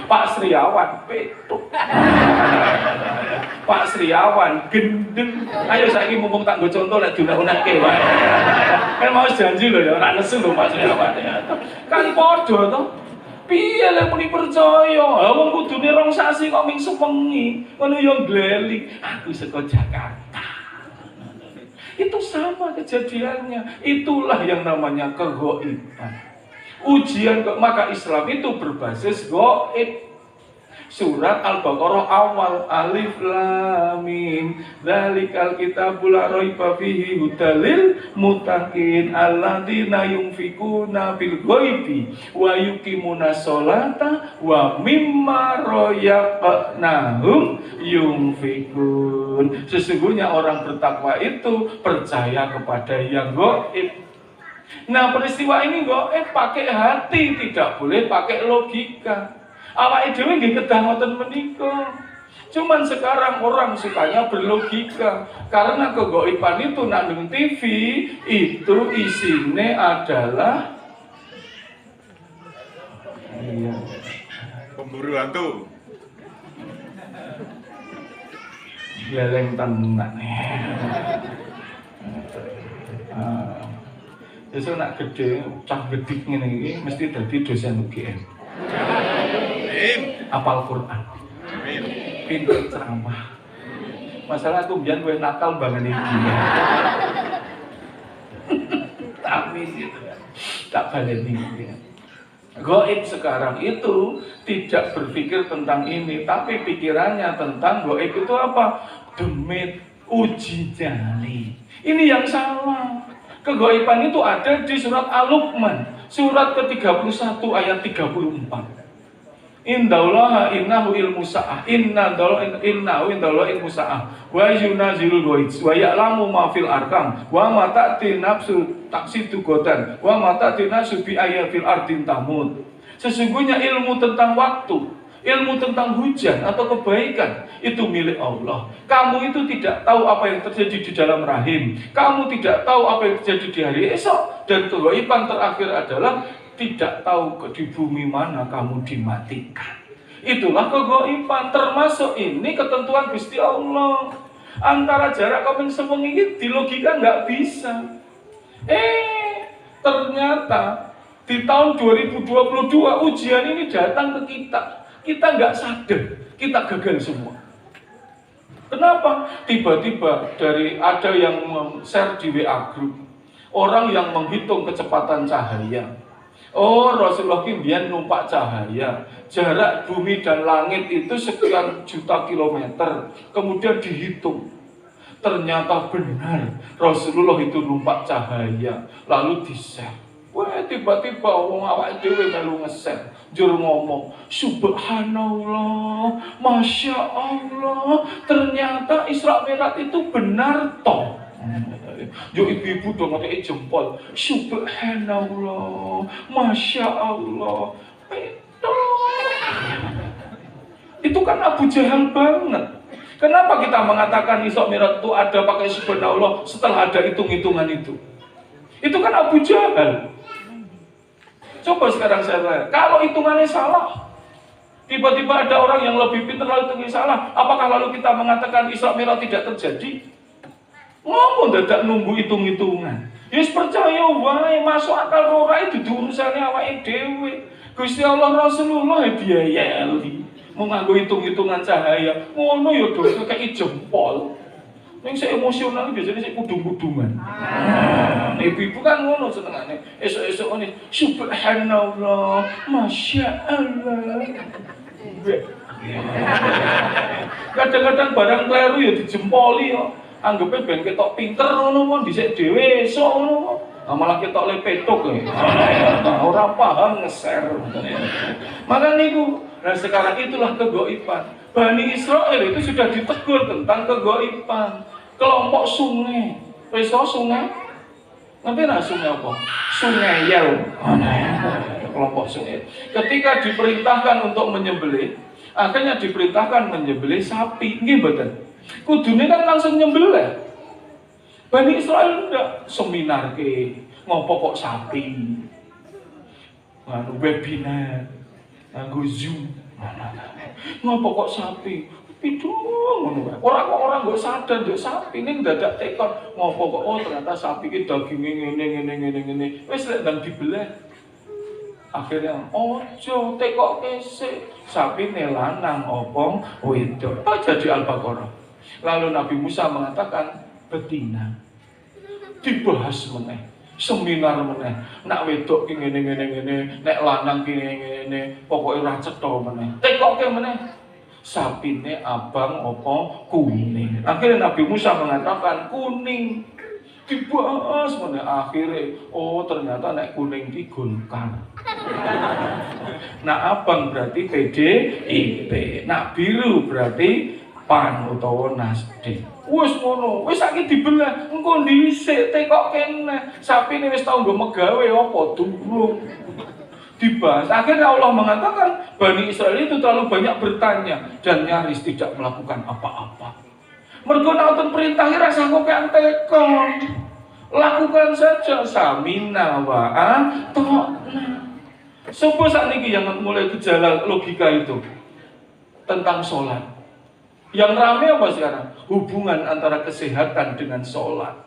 Pak Sriawan petuk. Pak Sriawan gendeng. Ayo saiki mumpung tak nggo contoh lek diunek-unekke wae. Kan mau janji lho ya, ora nesu lho Pak Sriawan ya. Kan padha to. Piye lek muni percaya? Lah wong kudune 2 sasi kok ming sewengi. Ngono ya gleli. Aku saka Jakarta. Itu sama kejadiannya. Itulah yang namanya keghaiban. Ujian maka Islam itu berbasis gaib. Surat Al-Baqarah awal alif lam mim dzalikal kitabul la raiba fihi hudalil muttaqin alladzina yunfikuna bil ghaibi wa yuqimuna sholata wa mimma razaqnahum yunfikun. Sesungguhnya orang bertakwa itu percaya kepada yang gaib. Nah peristiwa ini gaib pakai hati, tidak boleh pakai logika. Awake dhewe nggih kedah ngoten menika. Cuman sekarang orang sukanya berlogika karena kegaiban itu nang TV itu isine adalah pemburu hantu. Leleng tenan. Besok nak gede, cah gedik ngene iki mesti dadi dosen UGM. Apal Quran. pinter ceramah. Masalah aku biar gue nakal banget iki. Amin gitu kan. Tak baleni ya. Gaib sekarang itu tidak berpikir tentang ini, tapi pikirannya tentang gaib itu apa? Demit, uji nyali. Ini yang salah. Kegaiban itu ada di surat Al-Luqman, surat ke-31 ayat 34. Indallaha innahu ilmu sa'ah innahu ilmu sa'ah wa yunazilul ghaib wa ya'lamu ma fil arkam wa ma ta'ti nafsu taksidu godan wa ma ta'ti nafsu bi ayatil ardin tamut. Sesungguhnya ilmu tentang waktu, ilmu tentang hujan atau kebaikan itu milik Allah. Kamu itu tidak tahu apa yang terjadi di dalam rahim, kamu tidak tahu apa yang terjadi di hari esok, dan kegaiban terakhir adalah tidak tahu di bumi mana kamu dimatikan. Itulah kegaiban, termasuk ini ketentuan Gusti Allah. Antara jarak kamu semengi di logika nggak bisa. Ternyata di tahun 2022 ujian ini datang ke kita. Kita nggak sadar, kita gagal semua. Kenapa? Tiba-tiba ada yang share di WA group, orang yang menghitung kecepatan cahaya. Oh, Rasulullah kemudian numpak cahaya. Jarak bumi dan langit itu sekian juta kilometer. Kemudian dihitung. Ternyata benar Rasulullah itu numpak cahaya. Lalu di-share. Wah, tiba-tiba orang awak dhewe melu nge-share. Jur ngomong, subhanallah, masya Allah. Ternyata Isra Mi'raj itu benar toh. Yo ibu-ibu dong ada jempol. Subhanallah, masya Allah. Itu kan Abu Jahal banget. Kenapa kita mengatakan Isra Mi'raj itu ada pakai subhanallah setelah ada hitung-hitungan itu? Itu kan Abu Jahal. Coba sekarang saya tanya, kalau hitungannya salah, tiba-tiba ada orang yang lebih pintar lalu hitungnya salah, apakah lalu kita mengatakan Isra Mi'raj tidak terjadi? Ngomong dadak nunggu hitung-hitungan. Yes percaya wae, masuk akal ora itu urusane awake dhewe. Gusti Allah Rasulullah diayeli. Mau nganggo hitung-hitungan cahaya. Ngono ya do kaya jempol. Ning sik emosional biasanya sik kudung-kudungan. Ibu-ibu kan ngono senengane. Esuk-esuk ngene, subhanallah, masya Allah. Kadang-kadang barang kleru ya dijempoli kok. Anggapnya ben ketok pinter ngono mon dhisik dhewe esuk ngono. Malah ketok le petuk ya. Ora paham nge-share. Maka niku, nah sekarang itulah kegaiban. Bani Israel itu sudah ditegur tentang kegaiban. Kelompok sungai. Wis sungai. Ngerti nah sungai apa? Sungai Yel. Kelompok sungai. Ketika diperintahkan untuk menyembelih, akhirnya diperintahkan menyembelih sapi. Nggih mboten? Kudune kan langsung nyembelih. Bani Israel ndak seminar ke ngopo kok sapi. Webinar, nganggo Zoom. Ngopo kok sapi? Pidung ngono wae. Ora kok orang nggo sadar yo sapi ning dadak tekon ngopo kok oh ternyata sapi ki daginge ngene. Wis lek ndang dibelah. Akhirnya ojo tekok kesik. Sapine lanang opo wedok. Jadi Al-Baqarah. Lalu Nabi Musa mengatakan betina. Dibahas meneh, seminar meneh. Nak wedok ki ngene, nek lanang ki ngene, pokoke ora cetha meneh. Tekoke meneh. Sapine abang apa kuning. Akhirnya Nabi Musa mengatakan kuning. Dibahas meneh akhirnya oh ternyata nek kuning ki Golkar. Nak abang berarti PDIP. Nak biru berarti PAN utawa Nasdem. Wis ngono, wis saiki dibelah, engko dhisik tekok kene. Sapine wis tau nggo megawe apa durung. Dibahas. Akhirnya Allah mengatakan Bani Israel itu terlalu banyak bertanya dan nyaris tidak melakukan apa-apa. Mergo nonton perintah rasa ngopean tekon. Lakukan saja samina wa ata'na. Sopo sakniki yang mulai gejala logika itu tentang sholat. Yang ramai apa sekarang? Hubungan antara kesehatan dengan sholat.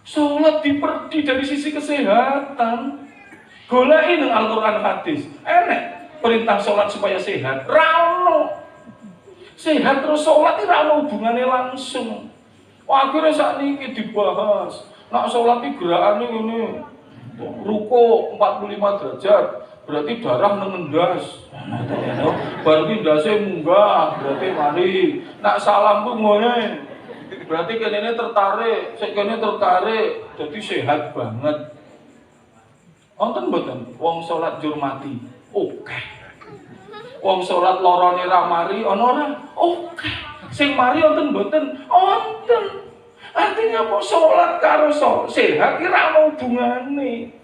Sholat diperdi dari sisi kesehatan. Goleki nang Al-Quran hadis. Enek perintah sholat supaya sehat. Rano. Sehat terus sholat iki ora ono hubungane langsung. Akhirnya sakniki dibahas. Nak sholat iki gerakane ngene. Ruko 45 derajat, berarti darah mengendas. Berarti ndase munggah, berarti mari. Nak salam ku ngene. Berarti kene tertarik, sik kene tertarik, jadi sehat banget. Wonten mboten wong salat njur mati? Oke. Wong salat lorone ra mari ana ora? Oke. Sing mari wonten mboten? Wonten. Artinya apa salat karo sehat ki ra ono hubungane.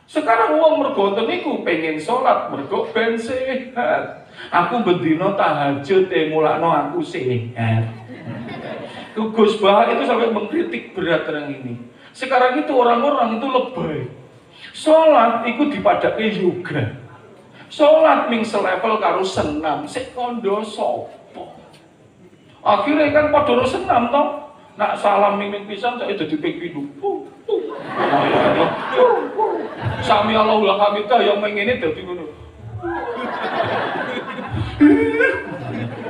Sekarang wong mergo ngoten niku pengen salat mergo ben sehat. Aku bendina tahajud mulakno aku sehat. Gus Bah itu sampai mengkritik berat orang ini. Sekarang itu orang-orang itu lebay. Sholat itu dipadake yoga. Sholat ming selevel karo senam, sik kondo sopo. Akhirnya kan padha senam toh. Nak salam ming pisan saya dadi ping 7. Sami Allahul hamidah yang mengene dadi ngono.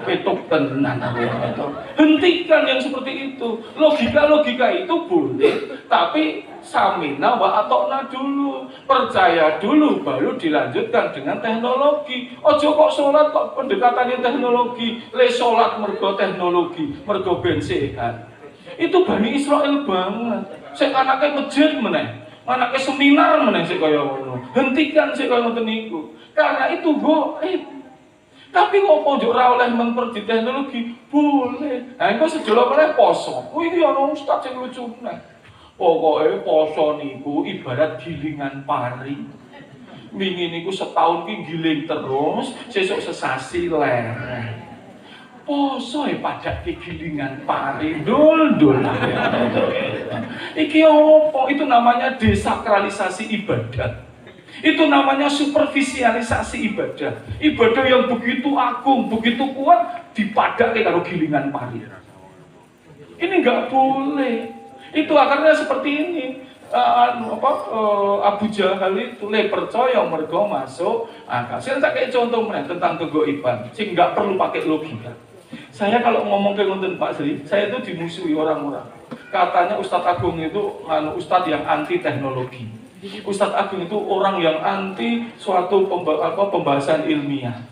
Petok tenan. Hentikan yang seperti itu. Logika itu boleh, tapi samina wa atokna dulu, percaya dulu baru dilanjutkan dengan teknologi. Ojo kok sholat kok pendekatannya teknologi, le sholat mergo teknologi, mergo ben sehat. Itu Bani Israel banget. Sing anake masjid meneh, anake seminar meneh sik kaya ngono. Hentikan sik kaya ngoten niku. Karena itu goib. Tapi kok pojok ra oleh memperdi teknologi boleh. Nah, engko sedelo meneh poso. Kuwi iki ana ustaz sing lucu meneh. Pokoke poso niku ibarat gilingan pari. Wingi niku setahun ki giling terus, sesuk sesasi lereh. Poso padake gilingan pari dul-dul. Iki opo? Itu namanya desakralisasi ibadat. Itu namanya superficialisasi ibadah. Ibadah yang begitu agung, begitu kuat dipadake karo gilingan pari. Ini nggak boleh. Itu akarnya seperti ini. Abu Jahal itu percaya mergo masuk akal. Saya tak kayak contoh tentang kegoiban, sing nggak perlu pakai logika. Saya kalau ngomong ke ngonten Pak Sri, saya itu dimusuhi orang-orang. Katanya Ustadz Agung itu Ustadz yang anti teknologi. Ustadz Agung itu orang yang anti suatu pembahasan ilmiah.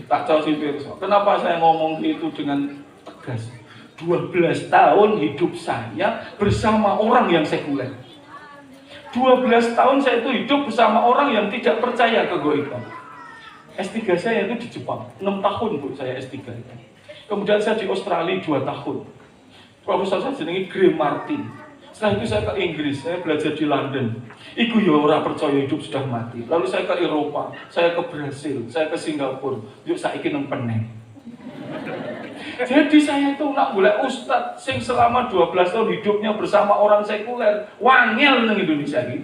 Tak tahu sih Pirsa. Kenapa saya ngomong itu dengan tegas? 12 tahun hidup saya bersama orang yang sekuler. 12 tahun saya itu hidup bersama orang yang tidak percaya kegoiban. S3 saya itu di Jepang, 6 tahun Bu saya S3. Kemudian saya di Australia 2 tahun. Profesor saya jenenge Graham Martin. Setelah itu saya ke Inggris, saya belajar di London. Iku ya ora percaya hidup sudah mati. Lalu saya ke Eropa, saya ke Brasil, saya ke Singapura. Yuk saiki nang Peneng. Jadi saya itu nak boleh ustadz sing selama 12 tahun hidupnya bersama orang sekuler. Wangel nang Indonesia iki.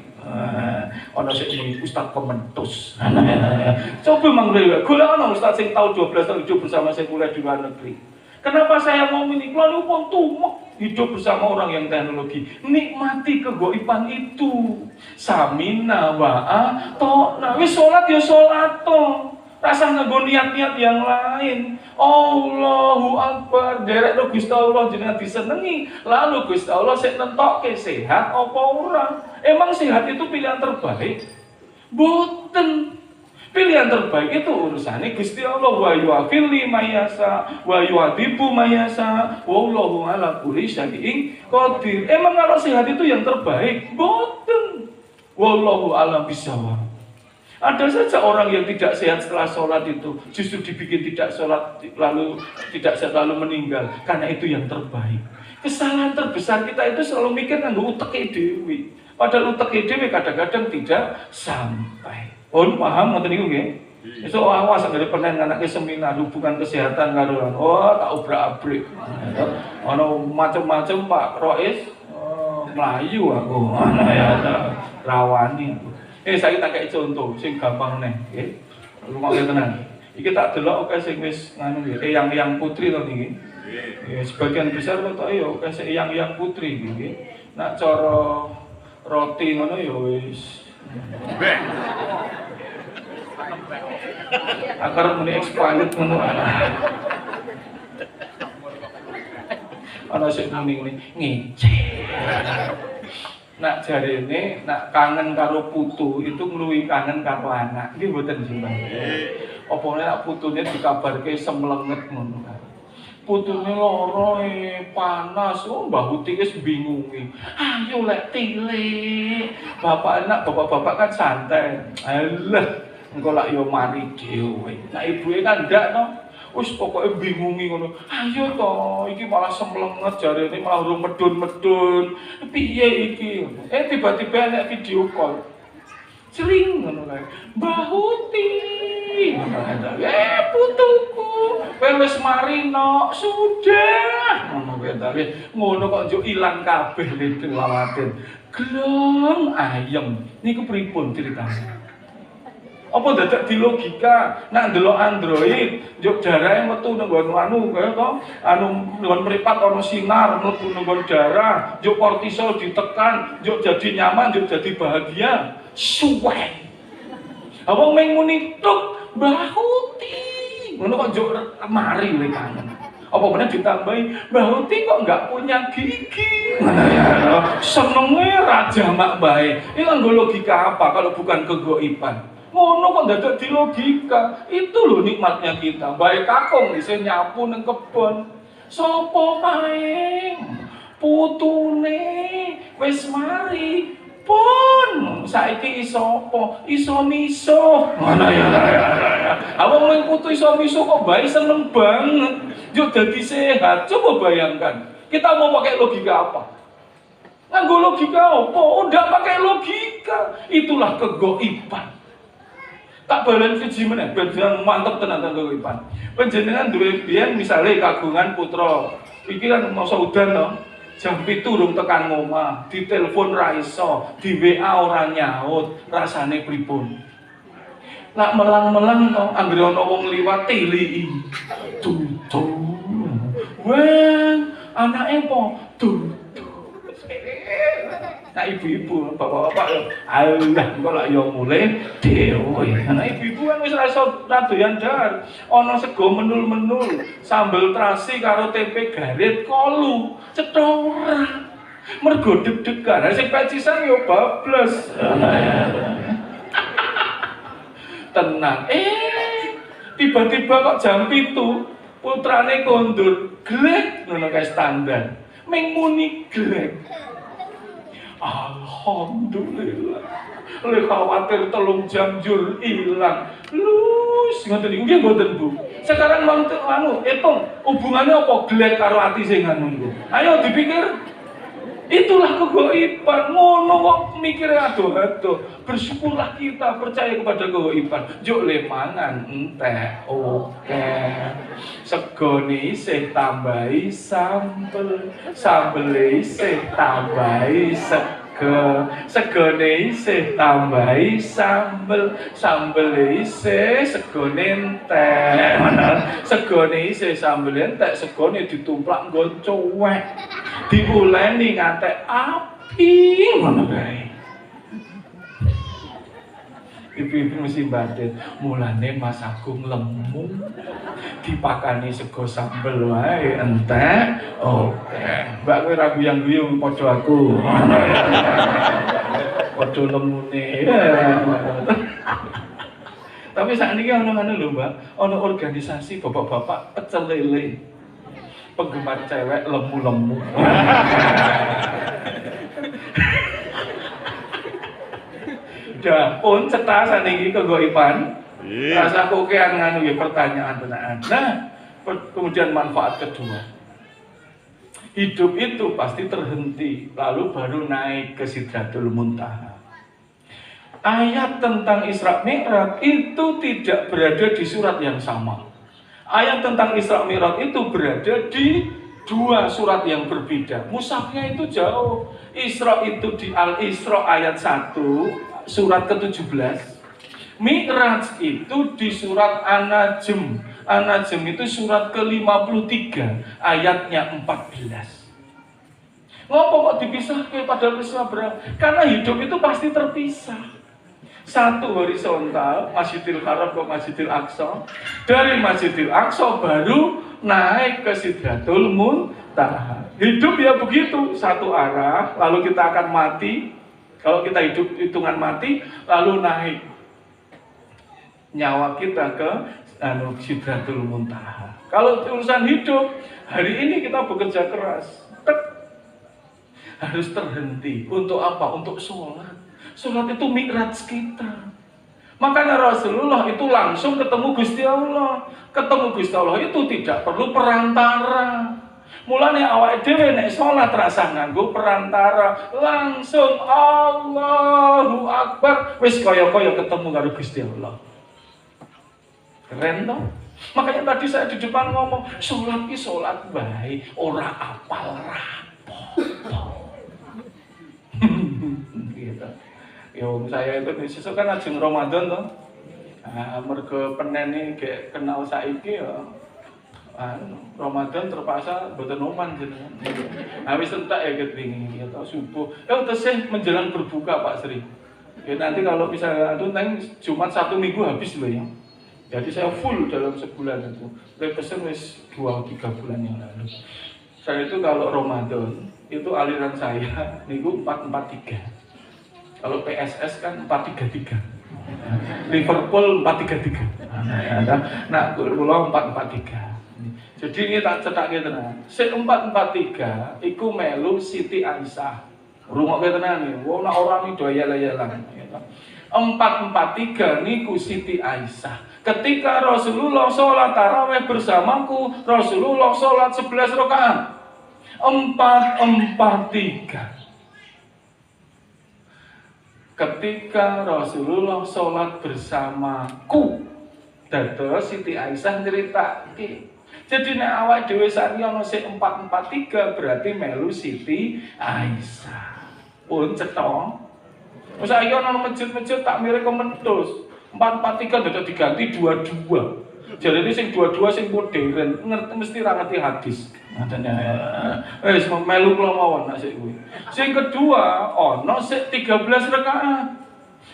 Ana sing ustadz pementus. Coba mangre golek ana ustadz sing tahu 12 tahun hidup bersama sekuler di luar negeri. Kenapa saya ngomong ini? Kalau pun tumek hidup bersama orang yang teknologi, nikmati kegoiban itu. Samina wa'a to'na. Wis sholat ya sholat toh. Rasa nggo niat-niat yang lain. Allahu Akbar. Derek lo Gusti Allah jenengan disenengi. Lalu Gusti Allah sik nentokke sehat apa ora. Emang sehat itu pilihan terbaik? Boten. Pilihan terbaik itu urusannya Gusti Allah. Wa yu'afili mayasa wa yu'adibu mayasa wallahu ala kulli syai'in qadir. Emang kalau sehat itu yang terbaik? Boten. Wallahu a'lam bishawab. Ada saja orang yang tidak sehat setelah sholat itu justru dibikin tidak sholat lalu tidak sehat lalu meninggal karena itu yang terbaik. Kesalahan terbesar kita itu selalu mikir nganggo uteke dhewe. Padahal uteke dhewe kadang-kadang tidak sampai. Paham ngoten niku nggih? Esuk awas anggere penen anake seminar hubungan kesehatan karo tak obrak-abrik. Ana macam-macam Pak Rois mlayu aku. Ya rawani. Saya tak kei contoh sing gampang neh, nggih. Lumayan tenan. Iki tak delok oke sing wis nganu nggih, eyang-eyang putri to niki. Sebagian besar kok ya oke sing eyang-eyang putri nggih. Nak cara roti ngono ya wis. Akar muni expired ngono. ana sing muni ngece. Nak jarene nak kangen karo putu itu ngluwi kangen karo anak. Nggih mboten Simbah. Apa nek putune dikabarke semlenget ngono. Putune lara panas, Mbah Uti wis bingungi. Ayo lek tilik. Bapak anak, bapak-bapak kan santai. Alah, engko lak yo mari dhewe. Nah ibuke kan ndak to. Wis pokoke bingungi ngono. Ayo to, iki malah semlenget jarene malah urung medun-medun. Piye iki? Tiba-tiba nek video call. Sering ngono kae. Mbah Uti. Putuku. Kowe wis mari nok, sudah. Ngono kuwi ta. Ngono kok njuk ilang kabeh lelawatin. Glong ayem. Niku pripun ceritane? Apa dadak di logika nak ndelok Android njuk darahe metu nang anu kaya to anu nggon mripat ana sinar mlebu nang darah njuk kortisol ditekan njuk jadi nyaman njuk jadi bahagia suwe apa meng muni tuk Mbah Uti ngono kok njuk mari le kangen apa bener ditambahi Mbah Uti kok enggak punya gigi senenge raja mak bae iki nggo logika apa kalau bukan kegoiban. Ngono kok dadak di logika. Itu loh nikmatnya kita. Baik kakung isih nyapu nang kebon. Sopo paing? Putune wis mari. Pun saiki iso apa? Iso miso. Ngono ya. Awang mung putu iso miso kok bae seneng banget. Yo dadi sehat. Coba bayangkan. Kita mau pakai logika apa? Nganggo logika apa? Udah pakai logika. Itulah kegoiban. Tak balen siji meneh ben mantep tenan kegoiban. Panjenengan duwe biyen misale kagungan putra. Iki kan masa udan to. Jam 7 urung tekan omah, ditelepon ra iso, di WA ora nyaut, rasane pripun? Nak melang-melang to, anggere ana wong liwat tiliki. Tutu. Wen, anake po? Tutu. Nah ibu-ibu, bapak-bapak yo, alah kok lak yo mulai dhewe. Nah ibu-ibu kan wis rasa radoyan dahar. Ana sego menul-menul, sambel terasi karo tempe garit kolu, cethora. Mergo deg-degan, sing pecisan yo bablas. Tenang. Tiba-tiba kok jam 7, putrane kondur, glek ngono kae standar. Ming muni glek. Alhamdulillah. Oleh khawatir 3 jam jur ilang. Lus ngoten niku nggih mboten Bu. Sekarang anu hitung hubungannya apa glek karo ati sing anu niku. Ayo dipikir. Itulah kegoiban. Ngono kok mikire ado-ado. Bersyukurlah kita percaya kepada kegoiban. Juk le mangan entek oke. Segone isih tambahi sambel. Sambele isih tambahi sego. Segone isih tambahi sambel. Sambele isih segone entek. Segone isih sambel entek, segone ditumplak nggon cuwek. Diuleni ngantek api ngono kae. Ibu-ibu mesti batin, mulane Mas Agung lemu dipakani sego sambel wae entek. Oke. Mbak kowe ra guyang-guyung padha aku. Padha lemune. Tapi sakniki ana ngono lho, Mbak. Ana organisasi bapak-bapak pecel lele. Penggemar cewek lemu-lemu. Dah pun cetas saniki kegoiban. Rasa kokean nganu ya pertanyaan tenan. Nah, kemudian manfaat kedua. Hidup itu pasti terhenti, lalu baru naik ke Sidratul Muntaha. Ayat tentang Isra Mi'raj itu tidak berada di surat yang sama. Ayat tentang Isra Mi'raj itu berada di 2 surat yang berbeda. Mushafnya itu jauh. Isra itu di Al-Isra ayat 1, surat ke-17. Mi'raj itu di surat An-Najm. An-Najm itu surat ke-53, ayatnya 14. Ngopo kok dipisah pada peristiwa berang? Karena hidup itu pasti terpisah. Satu horizontal, Masjidil Haram ke Masjidil Aqsa. Dari Masjidil Aqsa baru naik ke Sidratul Muntaha. muntaha. Hidup ya begitu, satu arah, lalu kita akan mati. Kalau kita hidup hitungan mati, lalu naik nyawa kita ke Sidratul Muntaha. Kalau urusan hidup, hari ini kita bekerja keras, harus terhenti. Untuk apa? Untuk sholat. Sholat itu mi'raj kita. Makanya Rasulullah itu langsung ketemu Gusti Allah. Ketemu Gusti Allah itu tidak perlu perantara. Mulanya awake dhewe nek salat rasa nganggo perantara, langsung Allahu Akbar wis kaya-kaya ketemu karo Gusti Allah. Keren toh? Makanya tadi saya di depan ngomong, salat ki salat bae, ora apal rapopo. Gitu. Yo saya itu sesuk kan ajeng Ramadan toh. Mergo penene gek kenal saiki ya. Ramadan terpaksa mboten oman jenengan. Wis entek ya ketringi ya subuh. Tesih menjelang berbuka Pak Sri. Ya nanti kalau misalnya itu neng Jumat 1 minggu habis loh ya. Jadi saya full dalam sebulan itu. Saya pesen wis 2-3 bulan yang lalu. Saya itu kalau Ramadan itu aliran saya niku 4-4-3. Kalau PSS kan 4-3-3. Liverpool 4-3-3. Nah, kula 4-4-3. Jadi ini tak cetake tenan. Sik 4-4-3 iku melu Siti Aisyah. Rungokke tenan iki. Wong nek ora mi doyal-yalan. 4-4-3 niku Siti Aisyah. Ketika Rasulullah sholat tarawih bersamaku, Rasulullah sholat 11 rakaat. 4-4-3. Ketika Rasulullah sholat bersamaku, dados Siti Aisyah nyeritake. Jadi nek awak dhewe sari ana sing 4-4-3 berarti melu Siti Aisyah. Pun cetha. Wis saiki ana masjid-masjid tak mirip komentus. 4-4-3 dadak diganti 2-2. Jarene sing 2-2 sing modern, ngerti mesti ra ngerti hadis. Wis melu kula mawon nek sik kuwi. Sing kedua ana sik 13 rakaat.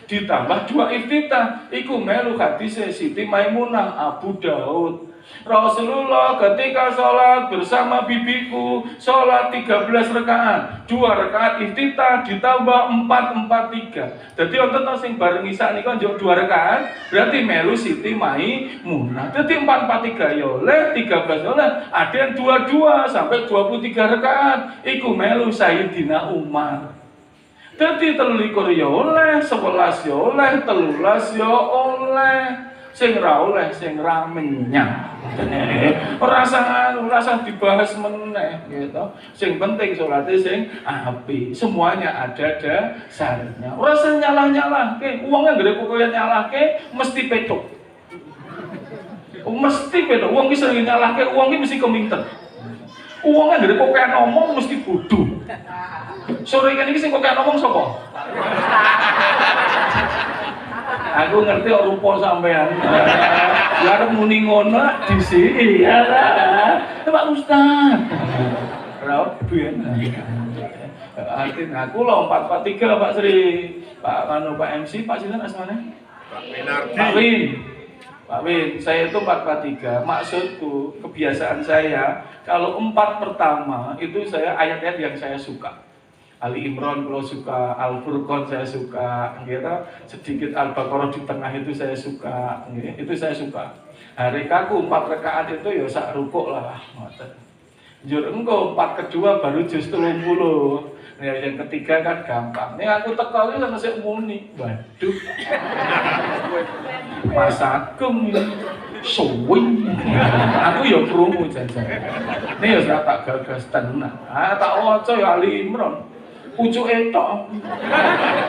Ditambah 2 iftitah. Iku melu hadis Siti Maimunah Abu Daud. Rasulullah ketika sholat bersama bibiku sholat 13 rakaat, 2 rakaat iftitah ditambah 4-4-3. Jadi wonten sing bareng isya niku njuk 2 rakaat, berarti melu Siti Maimunah. Jadi 4-4-3 ya oleh, 13 oleh, ada yang 22 sampai 23 rakaat. Iku melu Sayyidina Umar. Jadi 23 ya oleh, 11 ya oleh, 13 ya oleh. Sing ra oleh, sing ra menyang. Ora usah dibahas meneh gitu. Sing penting salate sing apik. Semuanya ada dasarnya. Ora usah nyalah-nyalahke. Wong anggere kok kaya nyalahke mesti petuk. Mesti petuk. Wong ki sering nyalahke, wong ki mesti keminten. Wong anggere kok kaya ngomong mesti bodoh. Sore iki sing kok kaya ngomong sapa? Aku ngerti rupa sampean. Ya arep muni ngono disiki ya. Pak Ustaz. Ora ben. Artinya aku lho 4-4-3 Pak Sri. Pak MC, Pak sinten asmane? Pak Winardi. Pak Win, saya itu 4-4-3. Maksudku, kebiasaan saya kalau 4 pertama itu saya ayat-ayat yang saya suka. Ali Imran kalau suka, Al-Furqan saya suka, gitu. Sedikit Al-Baqarah di tengah itu saya suka, gitu. Itu saya suka. Hari kaku 4 rakaat itu ya sak rukuk lah. Jur engko 4 kedua baru juz 30. Ya, yang ketiga kan gampang. Ini aku teko iki masih muni. Waduh. Mas Agung suwi. Aku ya krungu jajan. Ini ya tak gagas tenan. Tak waca ya Ali Imran. Pucuke tok.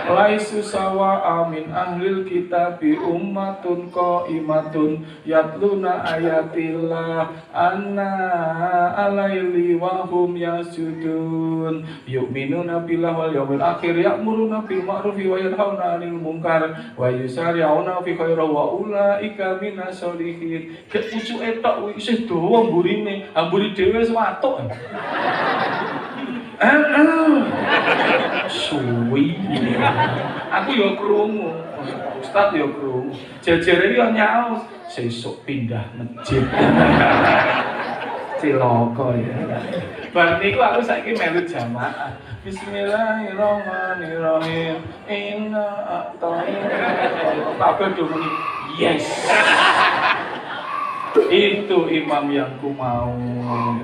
Laisu sawa amin ahlil kitabi ummatun qaimatun yatluna ayatillah anna alaili wa hum yasudun yu'minuna billahi wal yawmil akhir ya'muruna bil ma'rufi wa yanhauna 'anil munkar wa yusari'una fi khairi wa ulaika minas sholihin. Ket pucuke tok isih dawa mburine, amburi dhewe wis watuk. Suwi. Aku ya krungu. Ustaz ya krungu. Jajare ya nyaus sesuk pindah masjid. cilaka ya. Bar niku aku saiki melu jamaah. Bismillahirrahmanirrahim. Inna a'tainaka. Kabeh do muni yes. Itu imam yang ku mau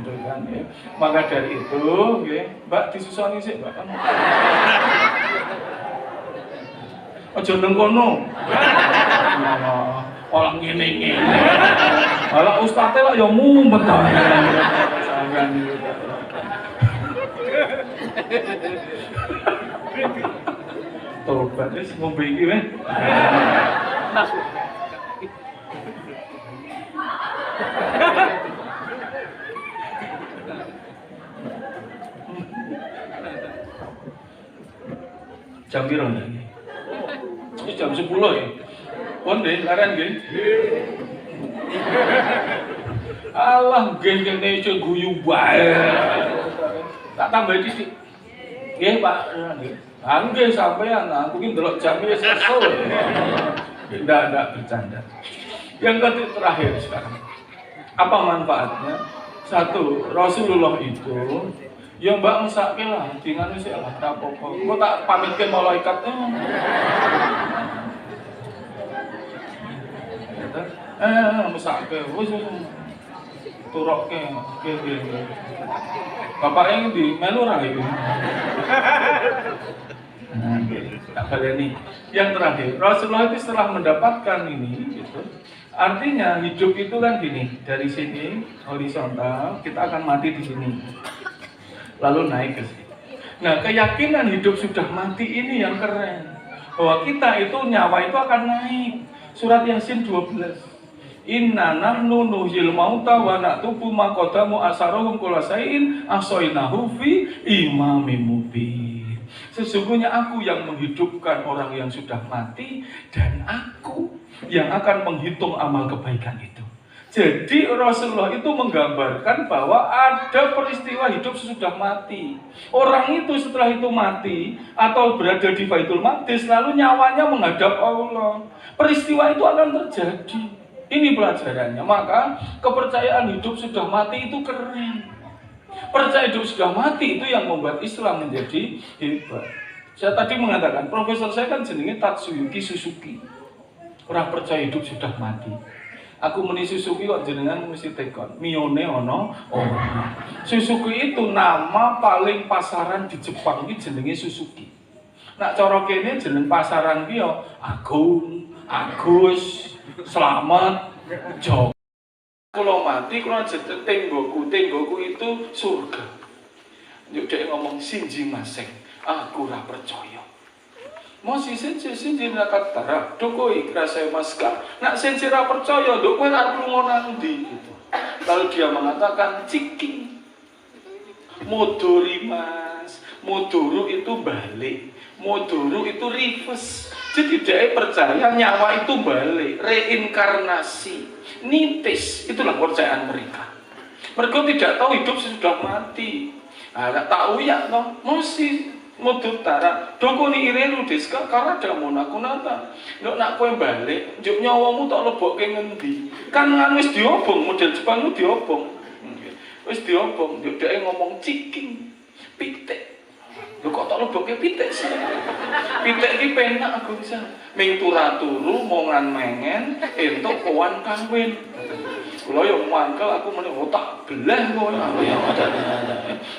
gitu kan ya. Maka dari itu nggih, Mbak disusoni sik, Mbak. Aja nang kono. Orang ngene-ngene. Ala ustaze lah ya mumet ta. Sampeyan iki. Tobat wis ngombe iki weh. Jam piro iki? Jam 10 ya. Pon nggih, laren nggih. Allah geng-genge iso guyu bae. Tak tambah titik. Nggih, Pak. Nggih. Nggih sampean, aku ki ndelok jam wis kesel. Ndak bercanda. Yang ketiga terakhir sekarang. Apa manfaatnya? Satu, Rasulullah itu ya mbak mesake lah, dengan sih lah apa-apa. Kok tak pamitke malaikatnya. Mesake wis turokke. Nggih. Bapaknya di melu ra iki. Tak baleni. Yang terakhir, Rasulullah itu setelah mendapatkan ini gitu. Artinya hidup itu kan gini, dari sini horizontal, kita akan mati di sini. Lalu naik ke sini. Nah, keyakinan hidup sudah mati ini yang keren. Bahwa kita itu nyawa itu akan naik. Surat Yasin 12. Inna nahnu nuhyil mauta wa naktubu ma qaddamu asarohum kullasain ahsainahu fi imamin mubin. Sesungguhnya aku yang menghidupkan orang yang sudah mati dan aku yang akan menghitung amal kebaikan itu. Jadi Rasulullah itu menggambarkan bahwa ada peristiwa hidup sesudah mati. Orang itu setelah itu mati atau berada di Baitul Maqdis lalu nyawanya menghadap Allah. Peristiwa itu akan terjadi. Ini pelajarannya. Maka kepercayaan hidup sudah mati itu keren. Percaya hidup sudah mati itu yang membuat Islam menjadi hebat. Saya tadi mengatakan, profesor saya kan jenenge Tatsuyuki Suzuki. Orang percaya hidup sudah mati. Aku meni Suzuki kok jenengan mesti tekon. Mione ono. Suzuki itu nama paling pasaran di Jepang iki jenenge Suzuki. Nak cara kene jeneng pasaran ki yo Agung, Agus, Slamet, Joko. Kalau mati, kalau jadi tenggoku itu surga. Yuk dia ngomong Shinji Maseng, aku ora percaya. Mau si Shinji nakat tarap, doko ikrasai maska. Nak Shinji ora percaya, doko arep lunga nandi gitu. Lalu dia mengatakan ciki, modori mas, modoro itu balik, modoro itu reverse. Jadi dia percaya nyawa itu balik, reinkarnasi, nitis, itulah kepercayaan mereka. Mereka tidak tahu hidup sesudah mati. Nah, tahu ya, no, masih mudur tara. Doko ni irelu deska karena ada monakunata. Nek nak kowe balik, njuk nyawamu tak lebokke ngendi? Kan wis diobong, model Jepang ku diobong. Wis diobong, njuk dhek ngomong ciking, pitik. Lho kok tak lebokke pitik sih? Pitik iki penak aku bisa. Ming turu mongan mengen entuk kawan kawin. Kula yo mangkel aku meneh tak belah kok ya.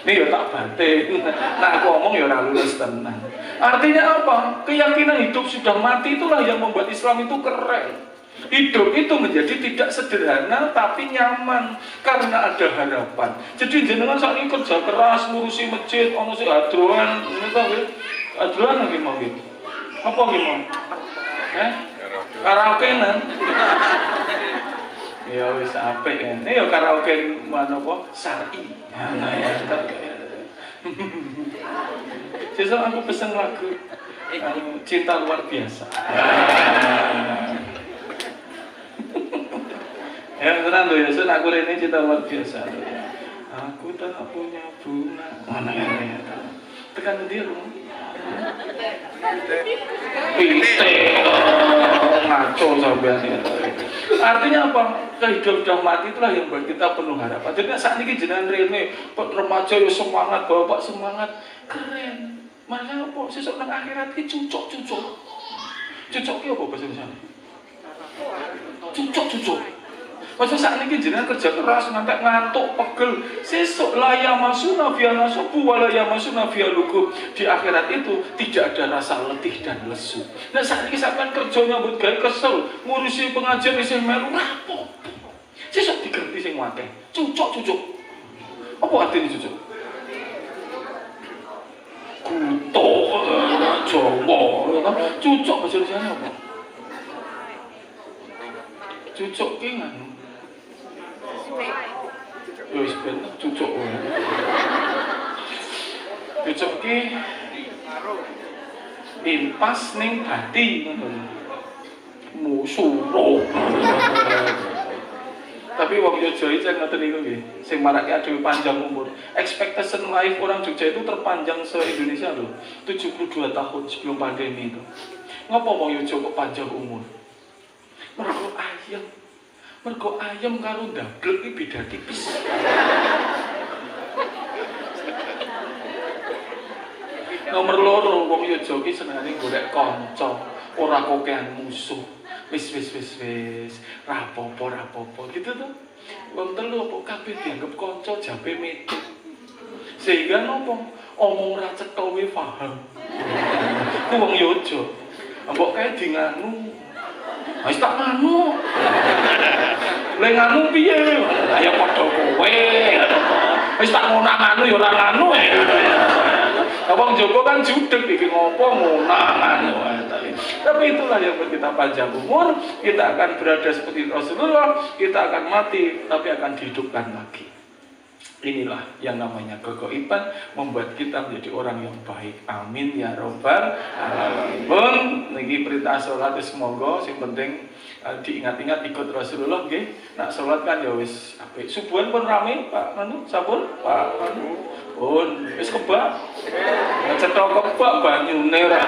Nih yo tak batin. Nah aku ngomong yo ora lulus tenan. Artinya apa? Keyakinan hidup sudah mati itulah yang membuat Islam itu keren. Hidup itu menjadi tidak sederhana tapi nyaman karena ada harapan. Jadi jenengan saat ini kerja keras ngurusi masjid, ono sing adroan, ngono nggih. Adroan nggih mau nggih. Apa nggih mau? Karaokean. Ya wis apik ya. Ini ya karaoke menapa? Syar'i. Nah ya. Sesuk aku pesen lagu Cinta Luar Biasa. Ya tenang loh ya, aku ini Cinta Luar Biasa. Aku tak punya bunga. Mana ya? Tekan dia loh. Pitik. Ngaco sampean ya. Artinya apa? Kehidupan sudah mati itulah yang buat kita penuh harapan. Jadi saat ini jenengan rene, remaja yo semangat, bapak semangat, keren. Makanya apa? Sesuk nang akhirat ki cucuk-cucuk. Cucuk ki apa bahasa Indonesia? Cucuk-cucuk. Masa saat ini jenengan kerja keras ngantuk pegel. Sesuk laya masuna via nasubu walaya masuna via lugu. Di akhirat itu tidak ada rasa letih dan lesu. Nah saat ini sampean kerja nyambut gawe kesel, ngurusi pengajian isih melu rapo. Sesuk digerti sing akeh. Cucuk-cucuk. Apa artinya cucuk? Kutuk, Jawa, cucuk bahasa Indonesia apa? Cucuk ki nganu. Yo wis ben cucuk. Cucuk ki impas ning bati ngono. Musuro. Tapi wong Jogja iki ngoten niku nggih, sing marake adewe panjang umur. Expectation life orang Jogja itu terpanjang se-Indonesia loh. 72 tahun sebelum pandemi itu. Ngapa wong Jogja kok panjang umur? Mergo ayam karo ndablek iki beda tipis. Nomor loro wong Jogja iki senengane golek kanca, ora kokean musuh. Wis rapopo gitu tuh. Wong telu apa kabeh dianggap kanca jabe metu. Sehingga nopo omong ra cetha we paham. Ku wong Jogja. Mbok kae di nganu. Wis tak nganu. Lek nganu piye? Ayo padha kowe. Wis tak nganu ya ora nganu. Wong Jawa kan judeg iki ngopo ngunangan. Tapi itulah yang buat kita panjang umur, kita akan berada seperti Rasulullah, kita akan mati tapi akan dihidupkan lagi. Inilah yang namanya kegoiban membuat kita menjadi orang yang baik. Amin ya robbal alamin. Niki perintah salat semoga sing penting diingat-ingat ikut Rasulullah nggih. Nak salat kan ya wis apik. Subuhan pun rame Pak Manu, sampun Pak Manu. Pun wis kebak. Cetha kebak banyune ra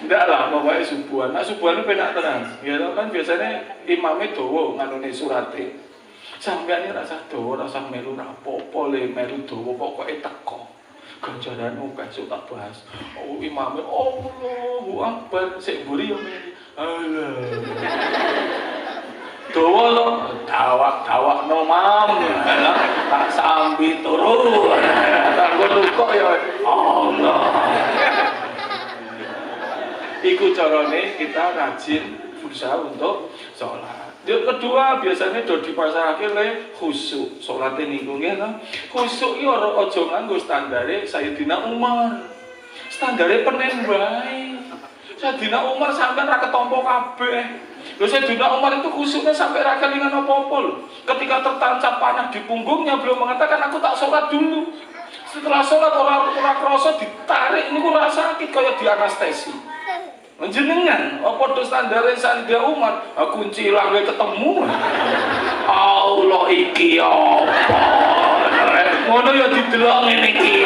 Ndak lah, pokoknya subuhan. Nah subuhan itu penak tenang. Ya kan biasanya imamnya dawa nganune surate. Sampeyan iki rasa dawa, rasa melu rapopo le melu dawa pokoke teko. Ganjaran akeh tak bahas. Oh imamnya Allahu Akbar sik mburi yo melu. Allah. Dawa lo dawak no mam. Tak sambi turu. Tak kok ya Allah. Iku carane kita rajin berusaha untuk sholat. Yang kedua biasanya do dipasarake le khusyuk. Salate niku nggih ta. Khusyuk iki ora aja nganggo standare Sayyidina Umar. Standare penen wae. Sayyidina Umar sampean ra ketompo kabeh. Lho Sayyidina Umar itu khusyuknya sampai ra kelingan apa-apa lho. Ketika tertancap panah di punggungnya beliau mengatakan aku tak sholat dulu. Setelah sholat orang krasa ditarik niku ora sakit kaya di anestesi. Jenengan apa do standare Sayyidina Umar, kunci lange ketemu. Allah iki apa? Ngono ya didelok ngene iki.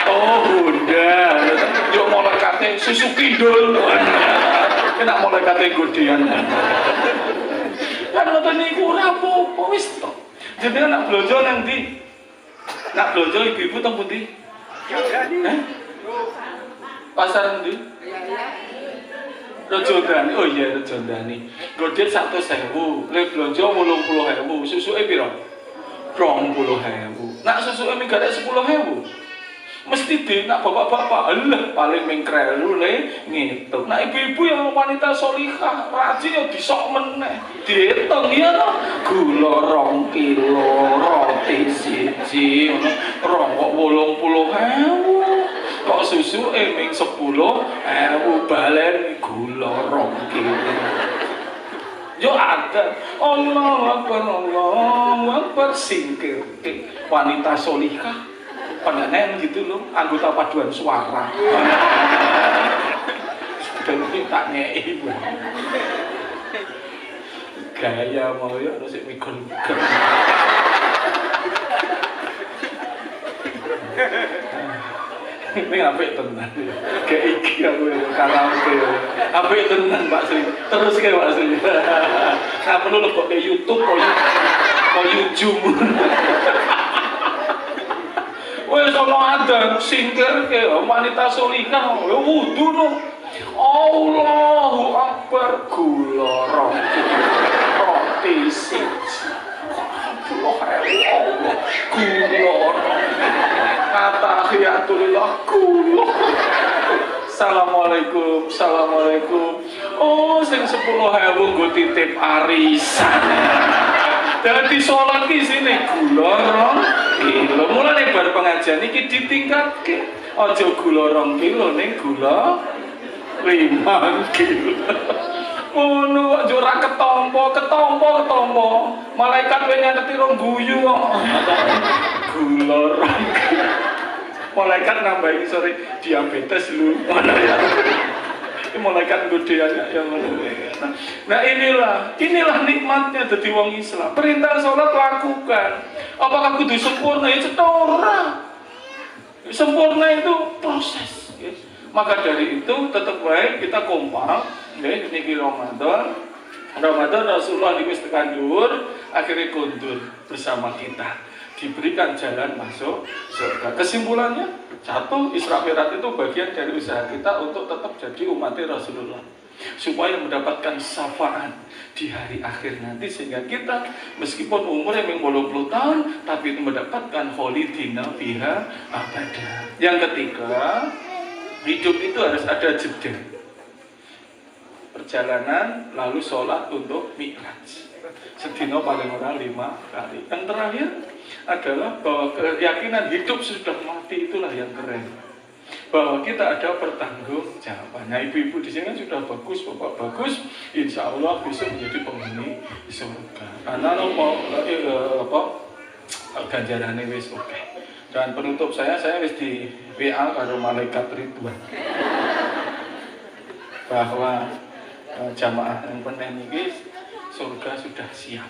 Oh, Bunda. Yo malaikate susu kidul. Enak malaikate godean. Kan ngoten niku ora apa-apa wis to. Jenengan nak blonjo nang ndi? Nak blonjo ibu-ibu teng pundi? Pasar ndi? Rejondani, oh iya Rejondani. Godhet 100.000, le blonjo 80.000, susuke piro? 20.000. Nak susuke minggat 10.000. Mesti nak bapak-bapak, alah paling mengkrelu le ngitung. Nak ibu-ibu yang wanita solihah, rajin ya disok meneh. Diitung ya to. Gula 2 kilo, roti 1, rokok 80.000. Kok susu ming 10.000 balen gula 2 kilo. Yo ada Allah Akbar singkir wanita solihah pengen gitu loh anggota paduan suara. Dan tak ngei gaya mau ya harus mikir-mikir. Ini apik tenan. Kayak iki aku karaoke. Apik tenan Pak Sri. Terus ke Pak Sri. Nah perlu lebok ke YouTube kok YouTube. Wes ono ada singkir ke wanita solihah wudu no. Allahu Akbar gula roti siji. Allah gula atahiyatulillah gula. Assalamualaikum. Oh sing 10.000 nggo titip arisan. Dadi salat ki sini gula rong kilo. Mulane bar pengajian iki ditingkatke. Aja gula 2 kilo ning gula 5 kilo. Ngono kok ora ketompo. Malaikat kowe nyateti rong guyu kok. Gula 2 kilo. Malaikat nambahi sore diabetes lu. Mana ya? Malaikat godeannya yang nah inilah nikmatnya jadi wong Islam. Perintah sholat lakukan. Apakah kudu sempurna? Ya cetora. Sempurna itu proses. Ya. Maka dari itu tetap baik kita kompak. Ya, ini Ramadan Rasulullah wis tekan dhuwur, akhirnya kundur bersama kita. Diberikan jalan masuk surga. Kesimpulannya, 1, Isra Mi'raj itu bagian dari usaha kita untuk tetap jadi umat Rasulullah, supaya mendapatkan syafaat di hari akhir nanti, sehingga kita meskipun umurnya 80 tahun tapi itu mendapatkan kholidina fiha abada. Yang ketiga, hidup itu harus ada jeda. Perjalanan lalu sholat untuk Mi'raj. Sedino paling orang 5 kali. Yang terakhir adalah bahwa keyakinan hidup sudah mati itulah yang keren. Bahwa kita ada pertanggungjawaban. Nah, ibu-ibu di sini sudah bagus, bapak bagus. Insya Allah besok menjadi penghuni surga. Karena mau ganjarannya wis oke. Dan penutup saya wis di WA karo malaikat Ridwan. Bahwa jamaah yang penting ini surga sudah siap.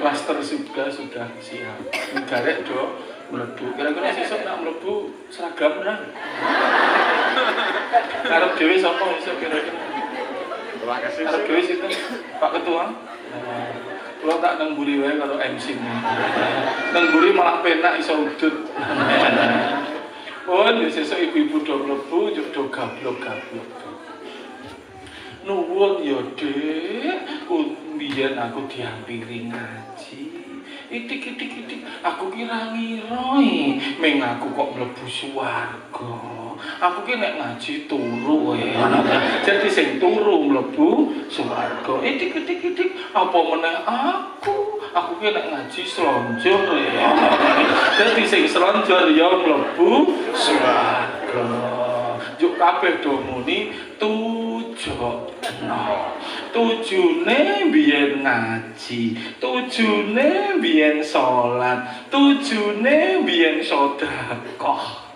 Klaster surga sudah siap. Garek do mlebu. Kira-kira sesuk nak mlebu seragam ora? Karep dhewe sapa iso kira-kira? Terima kasih. Karep dhewe sinten? Pak Ketua. Kula tak nang mburi wae karo MC. Nang mburi malah penak iso udut. Oh, sesuk ibu-ibu do mlebu njuk do gablok-gablok. Nuwun ya Dek, biyen aku diampiri ngaji. Itik aku kira ngira meng aku kok mlebu swarga. Aku ki nek ngaji turu wae. Jadi sing turu mlebu swarga. Itik apa meneh aku ki nek ngaji slonjor ya. Jadi sing slonjor ya mlebu swarga. Juk kabeh do muni tujune biyen ngaji, tujune biyen sholat, tujune biyen sedekah.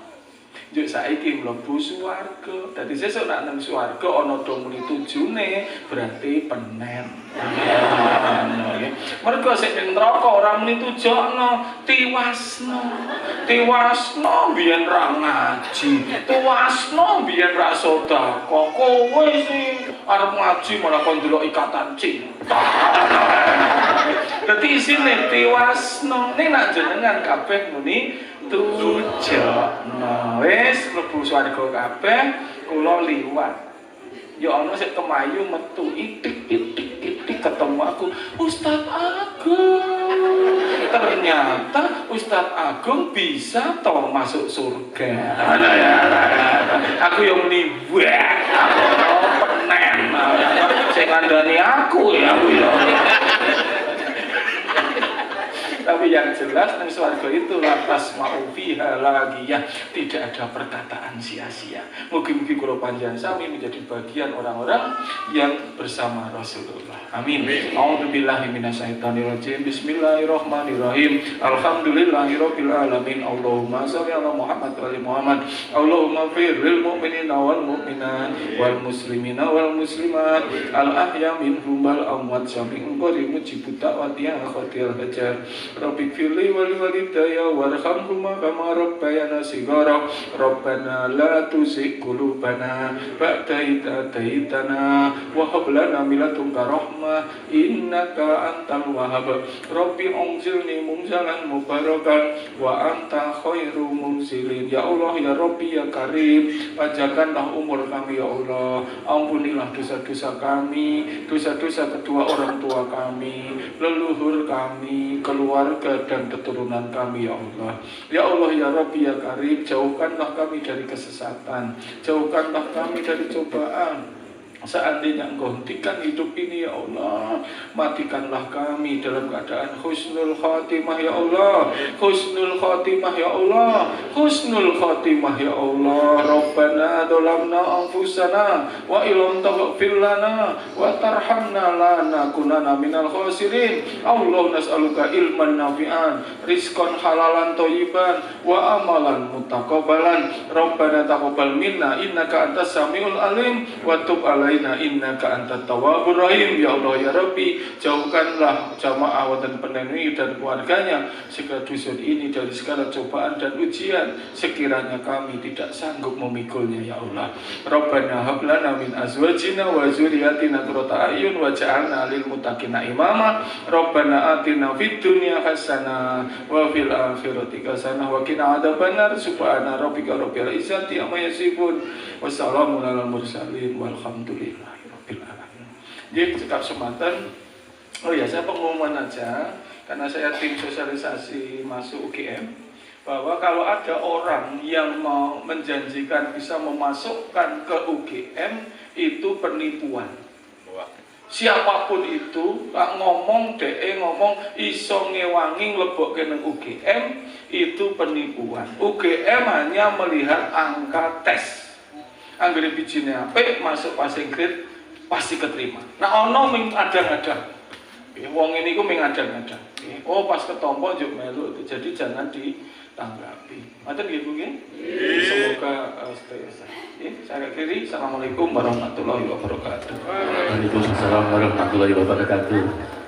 Juk saiki mlebu swarga. Dadi sesuk nek nang swarga ana do muni tujune berarti penen. Mergo sik ning neraka ora muni tujokno, tiwasno. Tiwasno biyen ra ngaji, tiwasno biyen ra sedekah. Kowe sing arep ngaji malah kon ndelok ikatan cinta. Dadi isine tiwasno. Nek nak jenengan kabeh muni tujokno. Wis mlebu swarga kabeh, kula liwat. Ya ana sik kemayu metu itik ketemu aku, Ustaz Agung. Ternyata Ustaz Agung bisa toh masuk surga. Aku yang muni aku penen. Sing ngandani aku ya. Tapi yang jelas nang swarga itu latas ma'ufiha lagi ya, tidak ada perkataan sia-sia. Mugi-mugi kula panjenengan sami menjadi bagian orang-orang yang bersama Rasulullah. Amin. A'udzubillahi minasyaitonirrajim. Bismillahirrahmanirrahim. Alhamdulillahirabbil alamin. Allahumma shalli ala Muhammad wa ali Muhammad. Allahumma firril mu'minina wal mu'minat wal muslimina wal muslimat al ahya minhum wal amwat sami engko mujibut da'wati ya khatir hajar. Rabbik fil li wa liwalidayya warhamhuma kama rabbayana shighara. Rabbana la tuzigh qulubana ba'da idh hadaitana wa hab lana min ladunka rahmah innaka antal wahhab. Rabbi anzilni munzalan mubarakan wa anta khairu munzilin. Ya Allah, ya Rabbi, ya Karim, panjangkanlah umur kami ya Allah. Ampunilah dosa-dosa kami, dosa-dosa kedua orang tua kami, leluhur kami, keluarga dan keturunan kami ya Allah. Ya Allah, ya Rabbi, ya Karim, jauhkanlah kami dari kesesatan, jauhkanlah kami dari cobaan. Seandainya Engkau hentikan hidup ini ya Allah, matikanlah kami dalam keadaan husnul khatimah ya Allah, husnul khatimah ya Allah, husnul khatimah ya Allah. Rabbana dzalamna anfusana wa illam taghfir lana wa tarhamna lanakunanna minal khasirin. Allah, nas'aluka ilman nafi'an, rizqan halalan thayyiban wa amalan mutaqabbalan. Rabbana taqabbal minna innaka antas samiul alim wa tub alaina innaka antat tawwabur rahim. Ya Allah, ya Rabbi, jauhkanlah jamaah dan pendengar dan keluarganya segala dosa ini dari segala cobaan dan ujian sekiranya kami tidak sanggup memikulnya ya Allah. Rabbana hab lana min azwajina wa dzurriyyatina qurrata a'yun waj'alna lil muttaqina imama. Rabbana atina fid dunya hasanah wa fil akhirati hasanah wa qina adzabannar. Subhana rabbika rabbil izzati amma yasifun wa salamun alal mursalin walhamdulillahi rabbil alamin. Jadi kesempatan, oh ya, saya pengumuman aja karena saya tim sosialisasi masuk UGM, bahwa kalau ada orang yang mau menjanjikan bisa memasukkan ke UGM itu penipuan. Siapapun itu tak ngomong ngomong iso ngewangi nglebokke nang UGM itu penipuan. UGM hanya melihat angka tes. Anggere bijine apik masuk passing grade pasti keterima. Nah ono ming adang-adang. Wong ini ku ming adang-adang. Oh pas ketompo njuk melu, jadi jangan ditanggapi. Ngoten nggih Bu nggih? Semoga stay safe. Saya akhiri. Assalamualaikum warahmatullahi wabarakatuh. Waalaikumsalam warahmatullahi wabarakatuh.